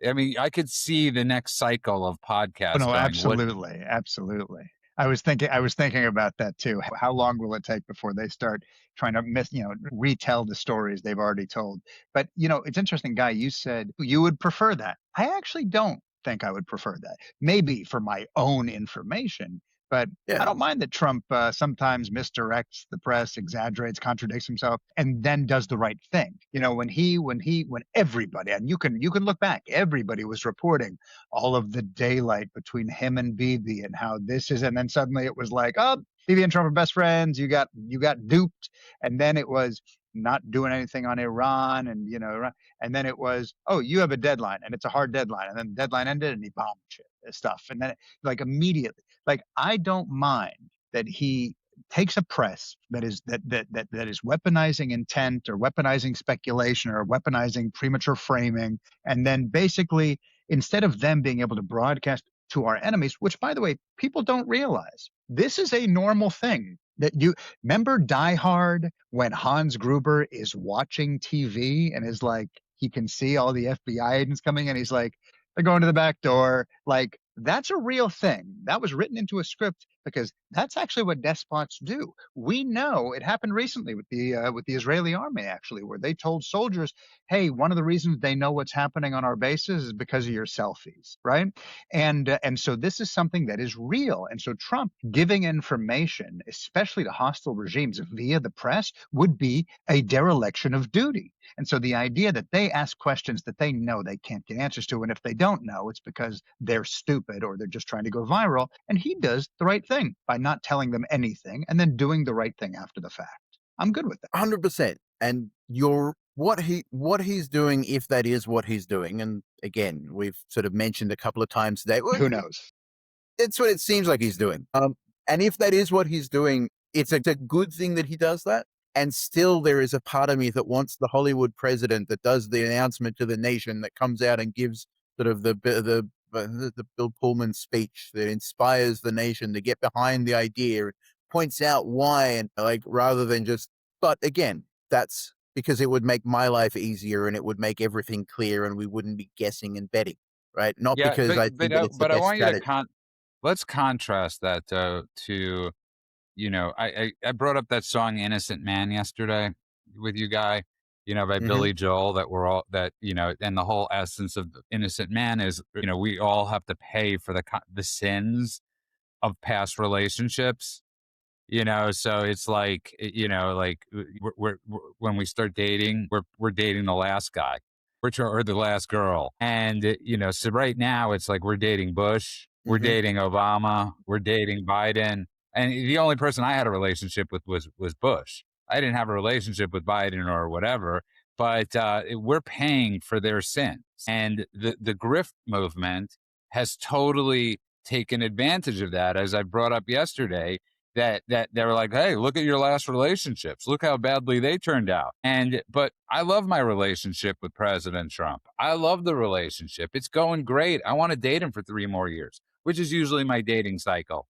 I mean, I could see the next cycle of oh, podcasts no, going, what? absolutely, absolutely. I was thinking about that too. How long will it take before they start trying to retell the stories they've already told? But it's interesting, Guy. You said you would prefer that. I actually don't think I would prefer that. Maybe for my own information, but I Yeah. don't mind that Trump sometimes misdirects the press, exaggerates, contradicts himself, and then does the right thing. When everybody, and you can look back, everybody was reporting all of the daylight between him and Bibi and how this is, and then suddenly it was like, oh, Bibi and Trump are best friends. You got duped, and then it was not doing anything on Iran, and and then it was, oh, you have a deadline, and it's a hard deadline, and then the deadline ended, and he bombed shit stuff, and then like immediately, like I don't mind that he takes a press that is weaponizing intent or weaponizing speculation or weaponizing premature framing, and then basically instead of them being able to broadcast to our enemies, which by the way, people don't realize, this is a normal thing. That you remember Die Hard when Hans Gruber is watching TV and is like, he can see all the FBI agents coming and he's like, they're going to the back door. Like, that's a real thing. That was written into a script because that's actually what despots do. We know it happened recently with the Israeli army, actually, where they told soldiers, hey, one of the reasons they know what's happening on our bases is because of your selfies, right? And so this is something that is real. And so Trump giving information, especially to hostile regimes via the press, would be a dereliction of duty. And so the idea that they ask questions that they know they can't get answers to, and if they don't know, it's because they're stupid or they're just trying to go viral. And he does the right thing by not telling them anything and then doing the right thing after the fact. I'm good with that. 100%. And what he's doing, if that is what he's doing, and again, we've sort of mentioned a couple of times today. Who knows? It's what it seems like he's doing. And if that is what he's doing, it's a good thing that he does that. And still, there is a part of me that wants the Hollywood president that does the announcement to the nation, that comes out and gives sort of the Bill Pullman speech that inspires the nation to get behind the idea, points out why, and like rather than just. But again, that's because it would make my life easier and it would make everything clear, and we wouldn't be guessing and betting, right? Not Yeah, because I think that it's the but I best want you strategy. to let's contrast that though to, I brought up that song "Innocent Man" yesterday with you, Guy, by Mhm. Billy Joel, that we're all that and the whole essence of "Innocent Man" is, we all have to pay for the sins of past relationships. So it's like, like when we start dating, we're dating the last guy, or the last girl, and so right now it's like we're dating Bush, we're Mhm. dating Obama, we're dating Biden, and the only person I had a relationship with was Bush. I didn't have a relationship with Biden or whatever, but we're paying for their sins, and the grift movement has totally taken advantage of that, as I brought up yesterday, that they were like, hey, look at your last relationships. Look how badly they turned out. But I love my relationship with President Trump. I love the relationship. It's going great. I want to date him for 3 more years, which is usually my dating cycle.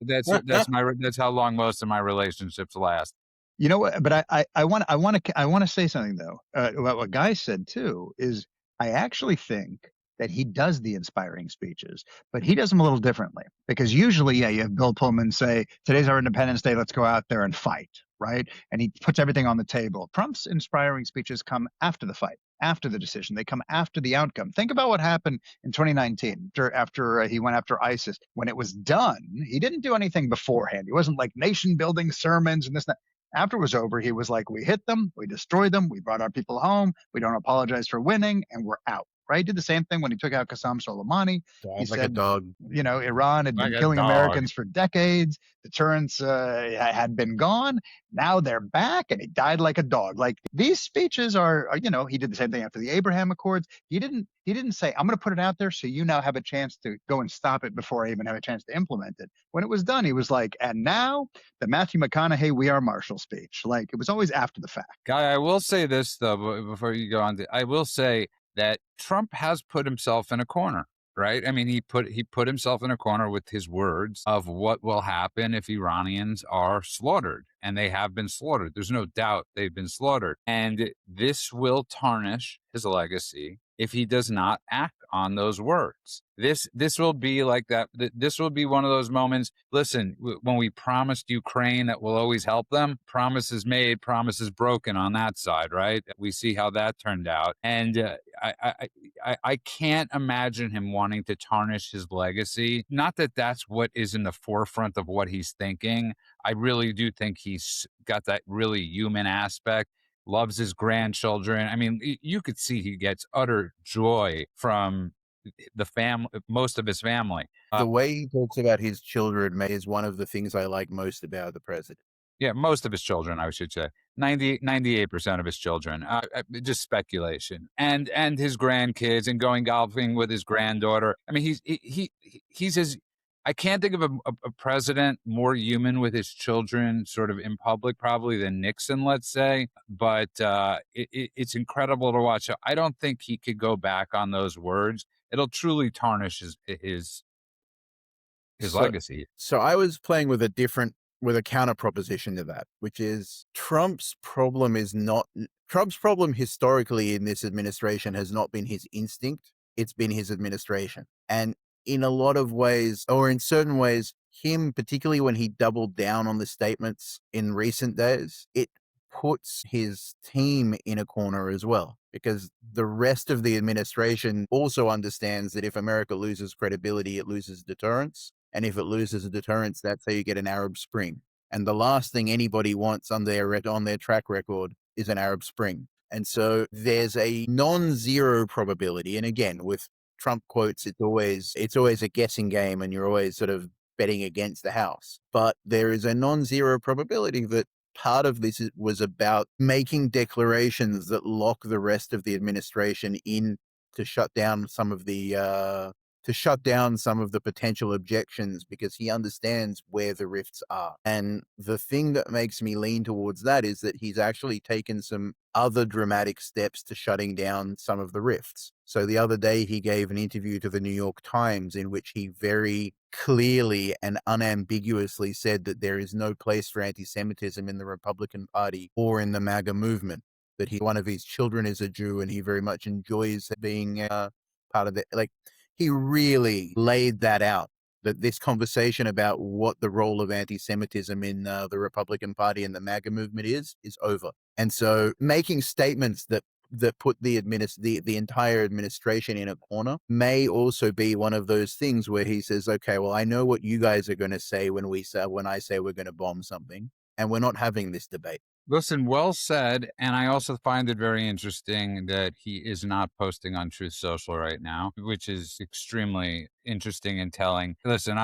That's how long most of my relationships last. You know what? But I want to say something though. What Guy said too is I actually think that he does the inspiring speeches, but he does them a little differently because usually, yeah, you have Bill Pullman say, "Today's our Independence Day. Let's go out there and fight," right? And he puts everything on the table. Trump's inspiring speeches come after the fight, after the decision. They come after the outcome. Think about what happened in 2019 after he went after ISIS. When it was done, he didn't do anything beforehand. He wasn't like nation building sermons and this and that. After it was over, he was like, we hit them, we destroyed them, we brought our people home, we don't apologize for winning, and we're out. Right? He did the same thing when he took out Qasem Soleimani. He Like a said, dog. Iran had Like been a killing dog. Americans for decades. Deterrence had been gone. Now they're back, and he died like a dog. Like, these speeches are, he did the same thing after the Abraham Accords. He didn't say, I'm going to put it out there so you now have a chance to go and stop it before I even have a chance to implement it. When it was done, he was like, and now the Matthew McConaughey "We Are Marshall" speech. Like, it was always after the fact. Guy, I will say this though, before you go on, I will say that Trump has put himself in a corner, right? I mean, he put himself in a corner with his words of what will happen if Iranians are slaughtered, and they have been slaughtered. There's no doubt they've been slaughtered, and this will tarnish his legacy if he does not act on those words. This will be like that. This will be one of those moments. Listen, when we promised Ukraine that we'll always help them, promises made, promises broken on that side, right? We see how that turned out, and I can't imagine him wanting to tarnish his legacy. Not that that's what is in the forefront of what he's thinking. I really do think he's got that really human aspect, loves his grandchildren. I mean, you could see he gets utter joy from the family, most of his family. The way he talks about his children is one of the things I like most about the president. Yeah, most of his children, I should say. 98% of his children, just speculation, and his grandkids, and going golfing with his granddaughter. I mean, he's as, I can't think of a president more human with his children, sort of in public, probably, than Nixon, let's say. But it's incredible to watch. I don't think he could go back on those words. It'll truly tarnish his So, legacy. so I was playing with a counter proposition to that, which is Trump's problem historically in this administration has not been his instinct. It's been his administration. And in a lot of ways, or in certain ways, him, particularly when he doubled down on the statements in recent days, it puts his team in a corner as well, because the rest of the administration also understands that if America loses credibility, it loses deterrence. And if it loses a deterrence, that's how you get an Arab Spring. And the last thing anybody wants on their track record is an Arab Spring. And so there's a non-zero probability. And again, with Trump quotes, it's always a guessing game, and you're always sort of betting against the house. But there is a non-zero probability that part of this was about making declarations that lock the rest of the administration in to shut down some of the potential objections, because he understands where the rifts are. And the thing that makes me lean towards that is that he's actually taken some other dramatic steps to shutting down some of the rifts. So the other day he gave an interview to the New York Times in which he very clearly and unambiguously said that there is no place for anti-Semitism in the Republican Party or in the MAGA movement, that one of his children is a Jew and he very much enjoys being part of it. Like, he really laid that out, that this conversation about what the role of anti-Semitism in the Republican Party and the MAGA movement is over. And so making statements that put the entire administration in a corner may also be one of those things where he says, okay, well, I know what you guys are going to say when I say we're going to bomb something, and we're not having this debate. Listen, well said. And I also find it very interesting that he is not posting on Truth Social right now, which is extremely interesting and telling. Listen,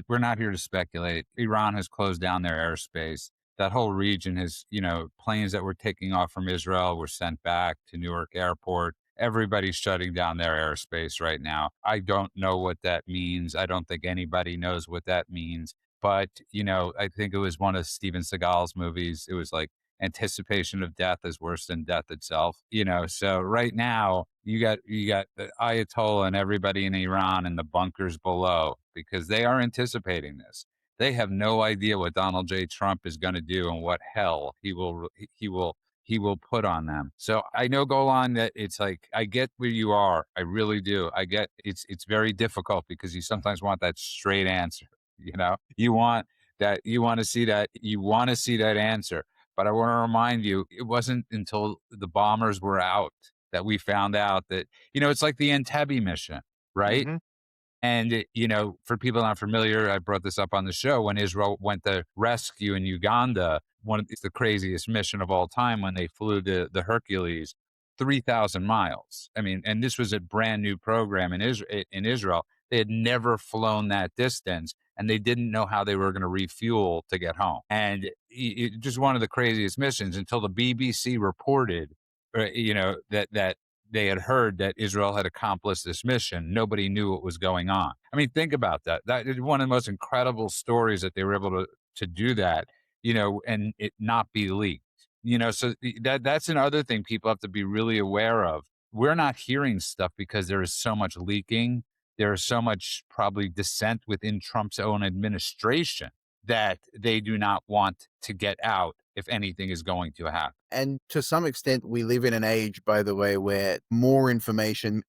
we're not here to speculate. Iran has closed down their airspace. That whole region has, planes that were taking off from Israel were sent back to Newark Airport. Everybody's shutting down their airspace right now. I don't know what that means. I don't think anybody knows what that means. But, I think it was one of Steven Seagal's movies. It was like, anticipation of death is worse than death itself. So right now you got the Ayatollah and everybody in Iran in the bunkers below, because they are anticipating this. They have no idea what Donald J. Trump is going to do and what hell he will put on them. So I know, Golan, that it's like, I get where you are. I really do. I get it's very difficult because you sometimes want that straight answer. You want to see that answer. But I want to remind you, it wasn't until the bombers were out that we found out that, it's like the Entebbe mission, right? Mm-hmm. And, for people not familiar, I brought this up on the show when Israel went to rescue in Uganda, it's the craziest mission of all time when they flew the Hercules 3,000 miles. I mean, and this was a brand new program in Israel. They had never flown that distance and they didn't know how they were going to refuel to get home. And just one of the craziest missions until the BBC reported, that they had heard that Israel had accomplished this mission. Nobody knew what was going on. I mean, think about that. That is one of the most incredible stories that they were able to do that, and it not be leaked. So that's another thing people have to be really aware of. We're not hearing stuff because there is so much leaking. There is so much probably dissent within Trump's own administration that they do not want to get out if anything is going to happen. And to some extent, we live in an age, by the way, where more information,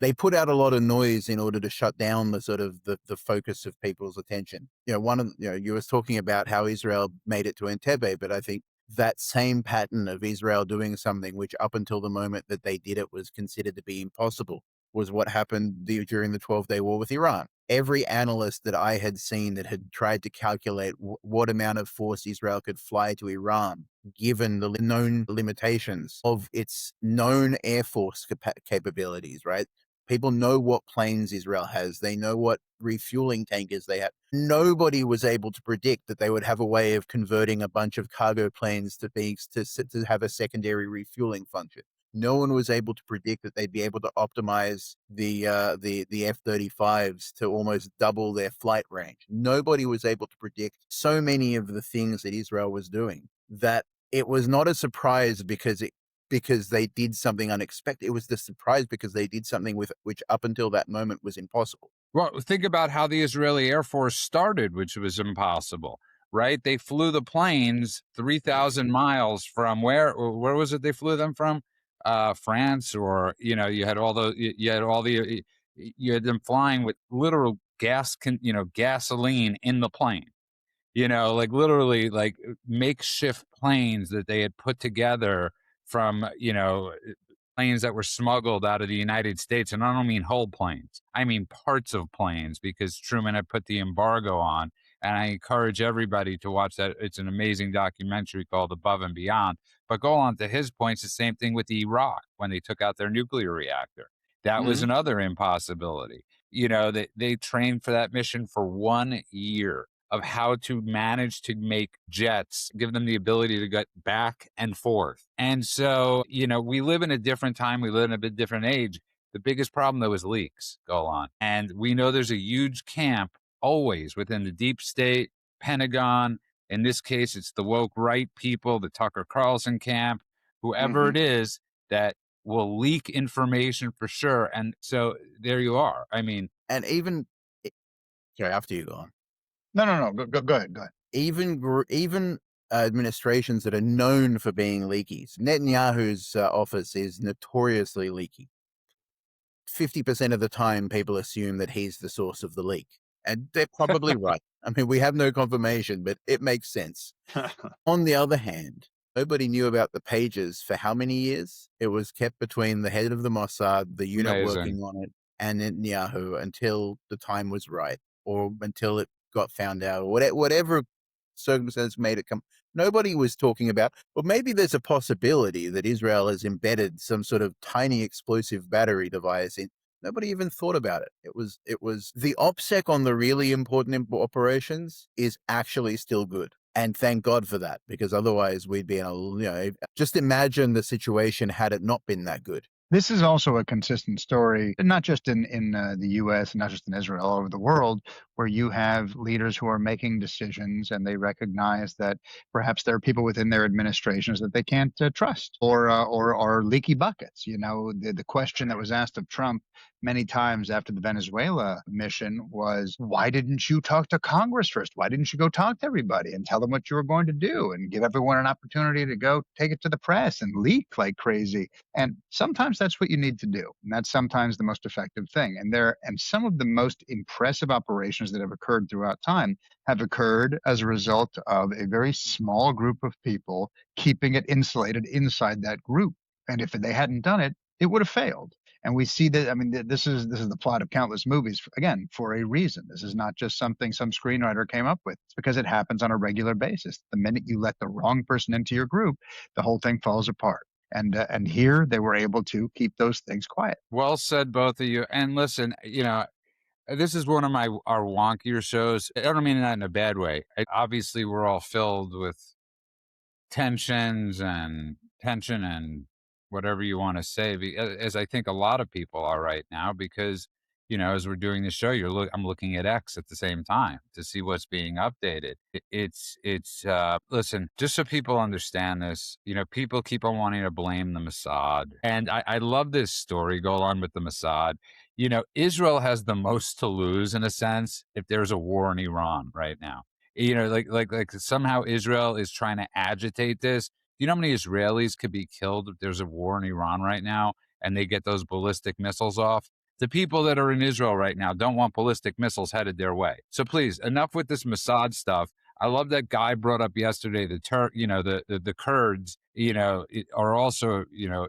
they put out a lot of noise in order to shut down the sort of the focus of people's attention. You was talking about how Israel made it to Entebbe, but I think that same pattern of Israel doing something which up until the moment that they did it was considered to be impossible was what happened during the 12-day war with Iran. Every analyst that I had seen that had tried to calculate what amount of force Israel could fly to Iran, given the known limitations of its known air force capabilities, right? People know what planes Israel has. They know what refueling tankers they have. Nobody was able to predict that they would have a way of converting a bunch of cargo planes to have a secondary refueling function. No one was able to predict that they'd be able to optimize the F-35s to almost double their flight range. Nobody was able to predict so many of the things that Israel was doing that it was not a surprise because they did something unexpected. It was the surprise because they did something which up until that moment was impossible. Well, think about how the Israeli Air Force started, which was impossible, right? They flew the planes 3,000 miles from where was it they flew them from? France, or, you had you had them flying with literal gasoline in the plane. Like literally like makeshift planes that they had put together from, planes that were smuggled out of the United States. And I don't mean whole planes. I mean parts of planes, because Truman had put the embargo on. And I encourage everybody to watch that. It's an amazing documentary called Above and Beyond. But go on to his points, the same thing with Iraq when they took out their nuclear reactor. That was another impossibility. They trained for that mission for 1 year of how to manage to make jets, give them the ability to get back and forth. And so, we live in a different time. We live in a bit different age. The biggest problem, though, is leaks go on. And we know there's a huge camp always within the deep state, Pentagon. In this case, it's the woke right people, the Tucker Carlson camp, whoever it is that will leak information for sure. And so there you are. I mean, and even, sorry, after you go on. No. Go ahead. Even administrations that are known for being leaky. Netanyahu's office is notoriously leaky. 50% of the time, people assume that he's the source of the leak. And they're probably right. I mean, we have no confirmation, but it makes sense. On the other hand, nobody knew about the pages for how many years? It was kept between the head of the Mossad, the unit working on it, and Netanyahu until the time was right, or until it got found out, or whatever circumstance made it come. Nobody was talking about, well, maybe there's a possibility that Israel has embedded some sort of tiny explosive battery device in. Nobody even thought about it. It was the OPSEC on the really important operations is actually still good. And thank God for that, because otherwise we'd be in just imagine the situation had it not been that good. This is also a consistent story, not just in the U.S. and not just in Israel, all over the world, where you have leaders who are making decisions and they recognize that perhaps there are people within their administrations that they can't trust or are leaky buckets. The question that was asked of Trump many times after the Venezuela mission was, why didn't you talk to Congress first? Why didn't you go talk to everybody and tell them what you were going to do and give everyone an opportunity to go take it to the press and leak like crazy? And sometimes that's what you need to do. And that's sometimes the most effective thing. And some of the most impressive operations that have occurred throughout time have occurred as a result of a very small group of people keeping it insulated inside that group. And if they hadn't done it, it would have failed. And we see that, I mean, this is the plot of countless movies, again, for a reason. This is not just something some screenwriter came up with. It's because it happens on a regular basis. The minute you let the wrong person into your group, the whole thing falls apart. And here they were able to keep those things quiet. Well said, both of you. And listen, this is one of our wonkier shows. I don't mean that in a bad way. Obviously, we're all filled with tension and whatever you want to say, as I think a lot of people are right now, because as we're doing the show, I'm looking at X at the same time to see what's being updated. Listen, just so people understand this, people keep on wanting to blame the Mossad, and I love this story. Go on with the Mossad. Israel has the most to lose, in a sense, if there's a war in Iran right now. Like somehow Israel is trying to agitate this. Do you know how many Israelis could be killed if there's a war in Iran right now and they get those ballistic missiles off? The people that are in Israel right now don't want ballistic missiles headed their way. So please, enough with this Mossad stuff. I love that Guy brought up yesterday the Kurds, are also,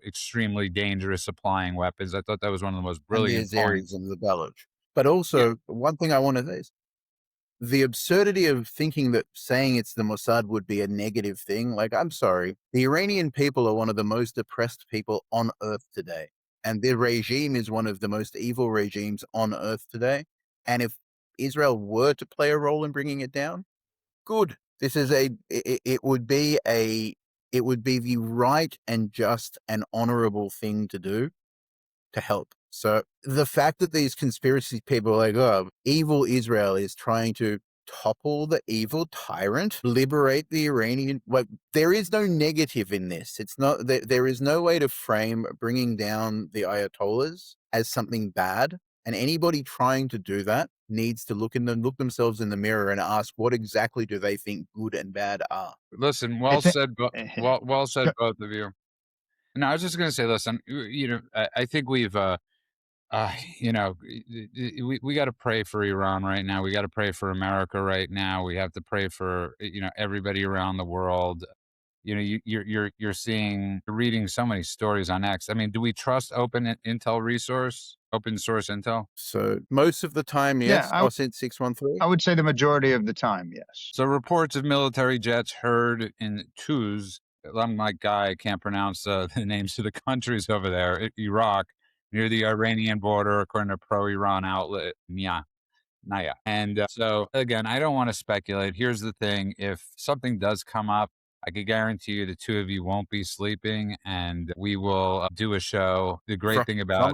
extremely dangerous supplying weapons. I thought that was one of the most And the brilliant points. Azeris and the Baloch. But also, one thing I want to say is the absurdity of thinking that saying it's the Mossad would be a negative thing. Like, I'm sorry, the Iranian people are one of the most oppressed people on earth today. And their regime is one of the most evil regimes on earth today. And if Israel were to play a role in bringing it down, good. This is it would be the right and just and honorable thing to do to help. So the fact that these conspiracy people are like, oh, evil Israel is trying to topple the evil tyrant, liberate the Iranian, like, there is no negative in this. It's not, there is no way to frame bringing down the Ayatollahs as something bad. And anybody trying to do that needs to look themselves in the mirror and ask, what exactly do they think good and bad are? Listen, I well think, said, well said, both of you. No, I was just going to say, listen, I think we've, we got to pray for Iran right now. We got to pray for America right now. We have to pray for, everybody around the world. You're reading so many stories on X. I mean, do we trust open source intel? So most of the time, yes. yeah, I said 613. I would say the majority of the time, yes. So reports of military jets heard in Tuz. I'm like Guy, I can't pronounce the names of the countries over there. Iraq, near the Iranian border, according to pro-Iran outlet Naya. And so again, I don't want to speculate. Here's the thing: if something does come up, I could guarantee you the two of you won't be sleeping, and we will do a show. The great thing about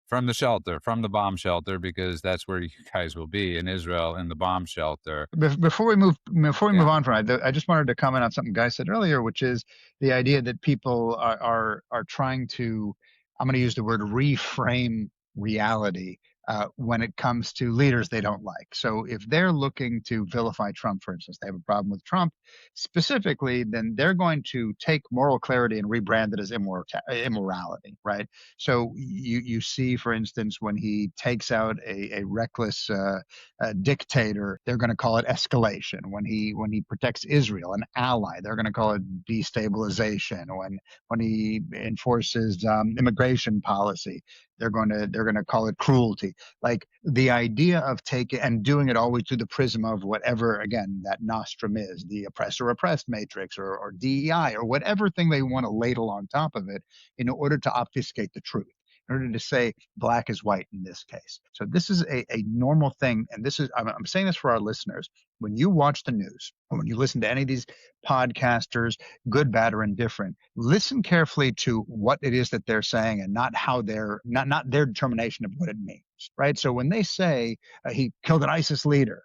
from the shelter. From the bomb shelter, because that's where you guys will be, in Israel, in the bomb shelter. Before we move on from it, I just wanted to comment on something Guy said earlier, which is the idea that people are trying to, I'm going to use the word reframe reality when it comes to leaders they don't like. So if they're looking to vilify Trump, for instance, they have a problem with Trump specifically, then they're going to take moral clarity and rebrand it as immorality, right? So you see, for instance, when he takes out a reckless dictator, they're going to call it escalation. When he protects Israel, an ally, they're going to call it destabilization. When he enforces immigration policy, they're going to call it cruelty. Like, the idea of taking and doing it always through the prism of whatever, again, that nostrum is, the oppressor oppressed matrix, or DEI, or whatever thing they want to ladle on top of it in order to obfuscate the truth, in order to say black is white in this case. So this is a normal thing. And this is, I'm saying this for our listeners. When you watch the news, or when you listen to any of these podcasters, good, bad, or indifferent, listen carefully to what it is that they're saying, and not how not their determination of what it means, right? So when they say he killed an ISIS leader,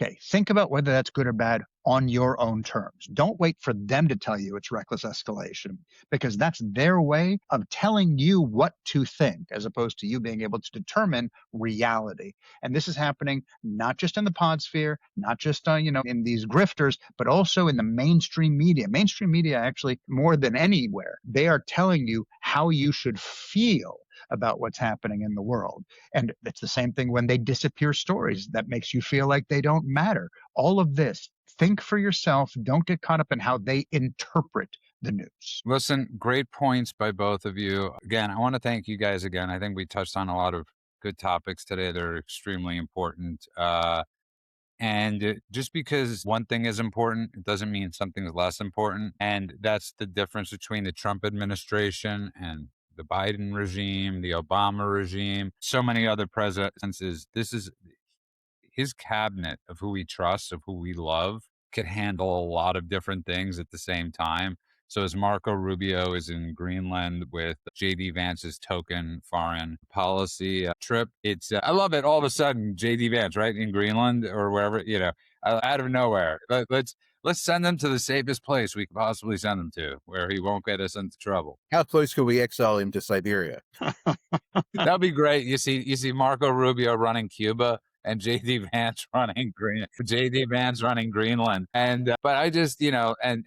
okay, think about whether that's good or bad on your own terms. Don't wait for them to tell you it's reckless escalation, because that's their way of telling you what to think, as opposed to you being able to determine reality. And this is happening not just in the pod sphere, not just in these grifters, but also in the mainstream media. Mainstream media, actually, more than anywhere, they are telling you how you should feel about what's happening in the world. And it's the same thing when they disappear stories that makes you feel like they don't matter. All of this, think for yourself. Don't get caught up in how they interpret the news. Listen, great points by both of you. Again, I want to thank you guys again. I think we touched on a lot of good topics today that are extremely important. And just because one thing is important, it doesn't mean something is less important. And that's the difference between the Trump administration and the Biden regime, the Obama regime, so many other presidents. This is his cabinet of who we trust, of who we love, could handle a lot of different things at the same time. So as Marco Rubio is in Greenland with JD Vance's token foreign policy trip, it's I love it. All of a sudden, JD Vance, right, in Greenland or wherever, out of nowhere. Let's send them to the safest place we could possibly send them to, where he won't get us into trouble. How close could we exile him to Siberia? That'd be great. You see Marco Rubio running Cuba and JD Vance running Greenland. And but I just, and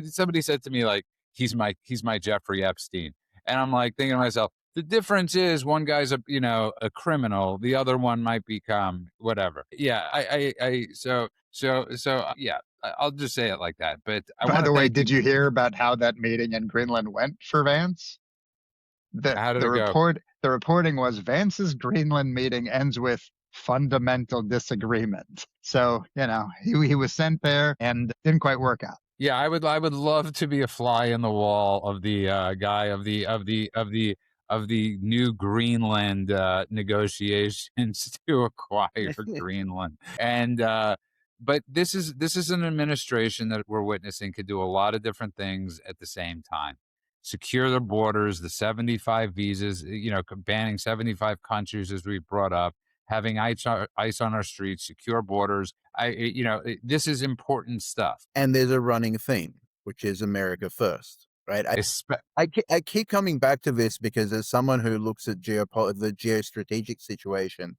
somebody said to me, like, he's my Jeffrey Epstein. And I'm like thinking to myself, the difference is one guy's a criminal, the other one might become whatever. Yeah, yeah, I'll just say it like that. But By the way, did you hear about how that meeting in Greenland went for Vance? How did it go? The reporting was Vance's Greenland meeting ends with fundamental disagreement. So, he was sent there and didn't quite work out. Yeah, I would love to be a fly in the wall of the guy of the new Greenland negotiations to acquire Greenland. And but this is an administration that we're witnessing could do a lot of different things at the same time. Secure the borders, the 75 visas, banning 75 countries as we brought up, having ice on our streets, secure borders. This is important stuff. And there's a running theme, which is America first, right? I keep coming back to this because as someone who looks at the geostrategic situation,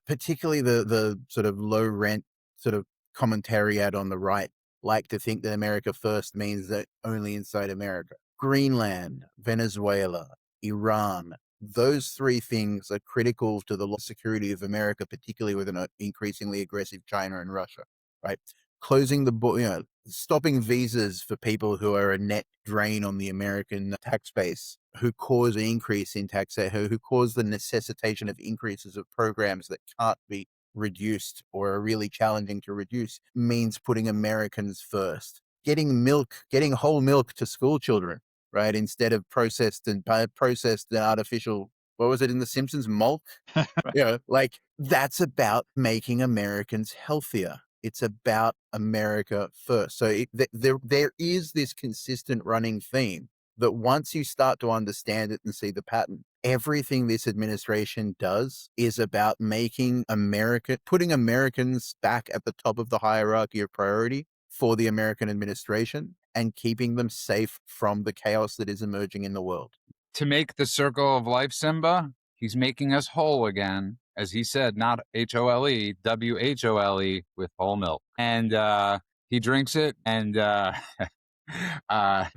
particularly the sort of low rent sort of commentariat on the right, like to think that America first means that only inside America. Greenland, Venezuela, Iran, those three things are critical to the security of America, particularly with an increasingly aggressive China and Russia, right? Closing the border, stopping visas for people who are a net drain on the American tax base, who cause an increase in taxation, who cause the necessitation of increases of programs that can't be reduced or are really challenging to reduce, means putting Americans first. Getting whole milk to school children, right? Instead of processed and artificial, what was it in The Simpsons? Milk? That's about making Americans healthier. It's about America first. So there is this consistent running theme that once you start to understand it and see the pattern, everything this administration does is about putting Americans back at the top of the hierarchy of priority for the American administration and keeping them safe from the chaos that is emerging in the world. To make the circle of life, Simba, he's making us whole again. As he said, not H-O-L-E, W-H-O-L-E with whole milk. And he drinks it. And by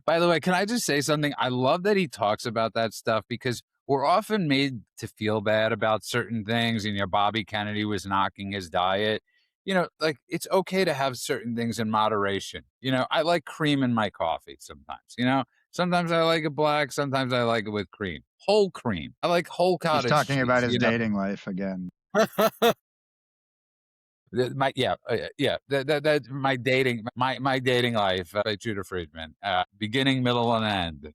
the way, can I just say something? I love that he talks about that stuff because we're often made to feel bad about certain things. And, Bobby Kennedy was knocking his diet. It's okay to have certain things in moderation. I like cream in my coffee sometimes, Sometimes I like it black. Sometimes I like it with cream. Whole cream. I like whole cottage cheese. He's talking about his dating life again. My dating life by Judah Friedman. Beginning, middle, and end.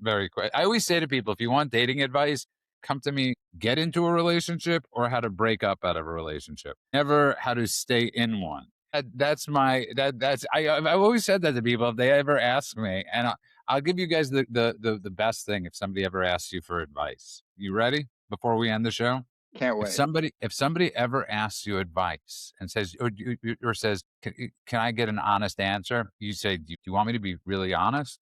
Very quick. I always say to people, if you want dating advice, come to me. Get into a relationship or how to break up out of a relationship. Never how to stay in one. I've always said that to people if they ever ask me, and I'll give you guys the best thing if somebody ever asks you for advice. You ready? Before we end the show, can't wait. If somebody ever asks you advice and says or says, "Can I get an honest answer?" You say, "Do you want me to be really honest?"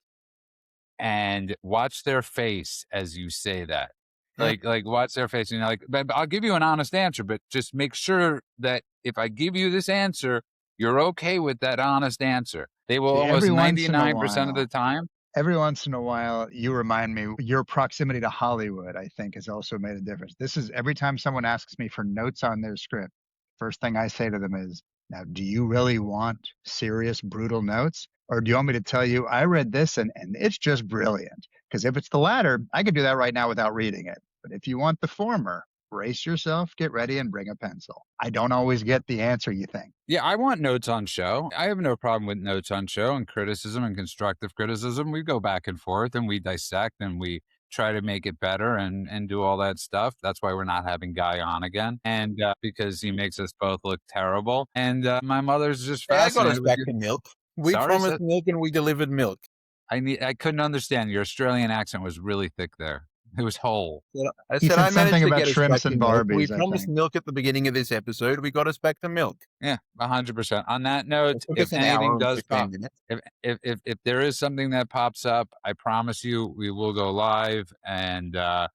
And watch their face as you say that. Like watch their face, but I'll give you an honest answer, but just make sure that if I give you this answer, you're okay with that honest answer. They will almost 99% of the time. Every once in a while, you remind me, your proximity to Hollywood, I think, has also made a difference. This is every time someone asks me for notes on their script, first thing I say to them is, now, do you really want serious, brutal notes? Or do you want me to tell you, I read this and it's just brilliant? Because if it's the latter, I could do that right now without reading it. But if you want the former, brace yourself, get ready, and bring a pencil. I don't always get the answer you think. Yeah, I want notes on show. I have no problem with notes on show and criticism and constructive criticism. We go back and forth and we dissect and we try to make it better and do all that stuff. That's why we're not having Guy on again. And because he makes us both look terrible. And my mother's just Hey, I got us fascinated with back you. to milk. We Sorry, promised milk and we delivered milk. I couldn't understand. Your Australian accent was really thick there. It was whole. I He said said I managed something to about get us shrimps back to and milk. We Barbies, I promised think. milk at the beginning of this episode. We got us back to milk. Yeah, 100%. On that note, It took if us an anything hour and does 15 pop, minutes. if there is something that pops up, I promise you we will go live, and I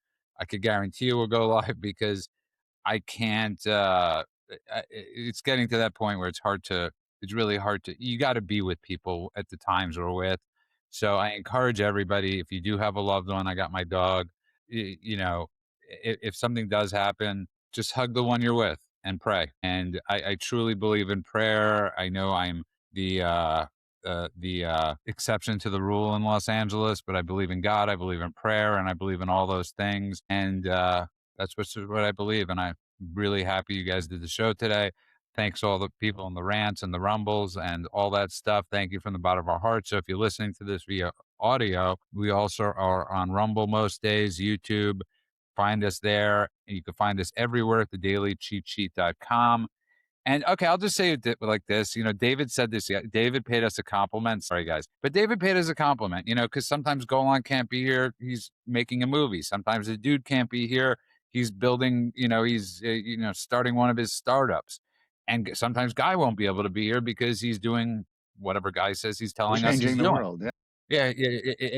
could guarantee you we'll go live because I can't. It's getting to that point where it's hard to. It's really hard to. You got to be with people at the times we're with. So I encourage everybody. If you do have a loved one, I got my dog. You know, if something does happen, just hug the one you're with and pray. And I truly believe in prayer. I know I'm the exception to the rule in Los Angeles, but I believe in God. I believe in prayer, and I believe in all those things. And that's what I believe. And I'm really happy you guys did the show today. Thanks all the people in the rants and the rumbles and all that stuff. Thank you from the bottom of our hearts. So if you're listening to this via audio, we also are on Rumble most days, YouTube. Find us there. You can find us everywhere at thedailycheatsheet.com. And okay, I'll just say it like this. You know, David said this. David paid us a compliment. Sorry, guys. But David paid us a compliment, you know, because sometimes Golan can't be here. He's making a movie. Sometimes the dude can't be here. He's building, he's, starting one of his startups. And sometimes Guy won't be able to be here because he's doing whatever Guy says he's telling us he's Changing the doing. world. Yeah,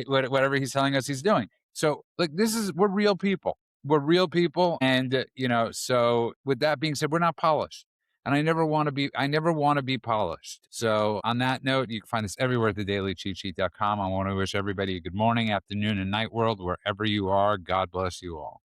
whatever he's telling us he's doing. So, like, we're real people. We're real people. And, so with that being said, we're not polished. And I never want to be polished. So on that note, you can find us everywhere at thedailycheatsheet.com. I want to wish everybody a good morning, afternoon, and night world, wherever you are. God bless you all.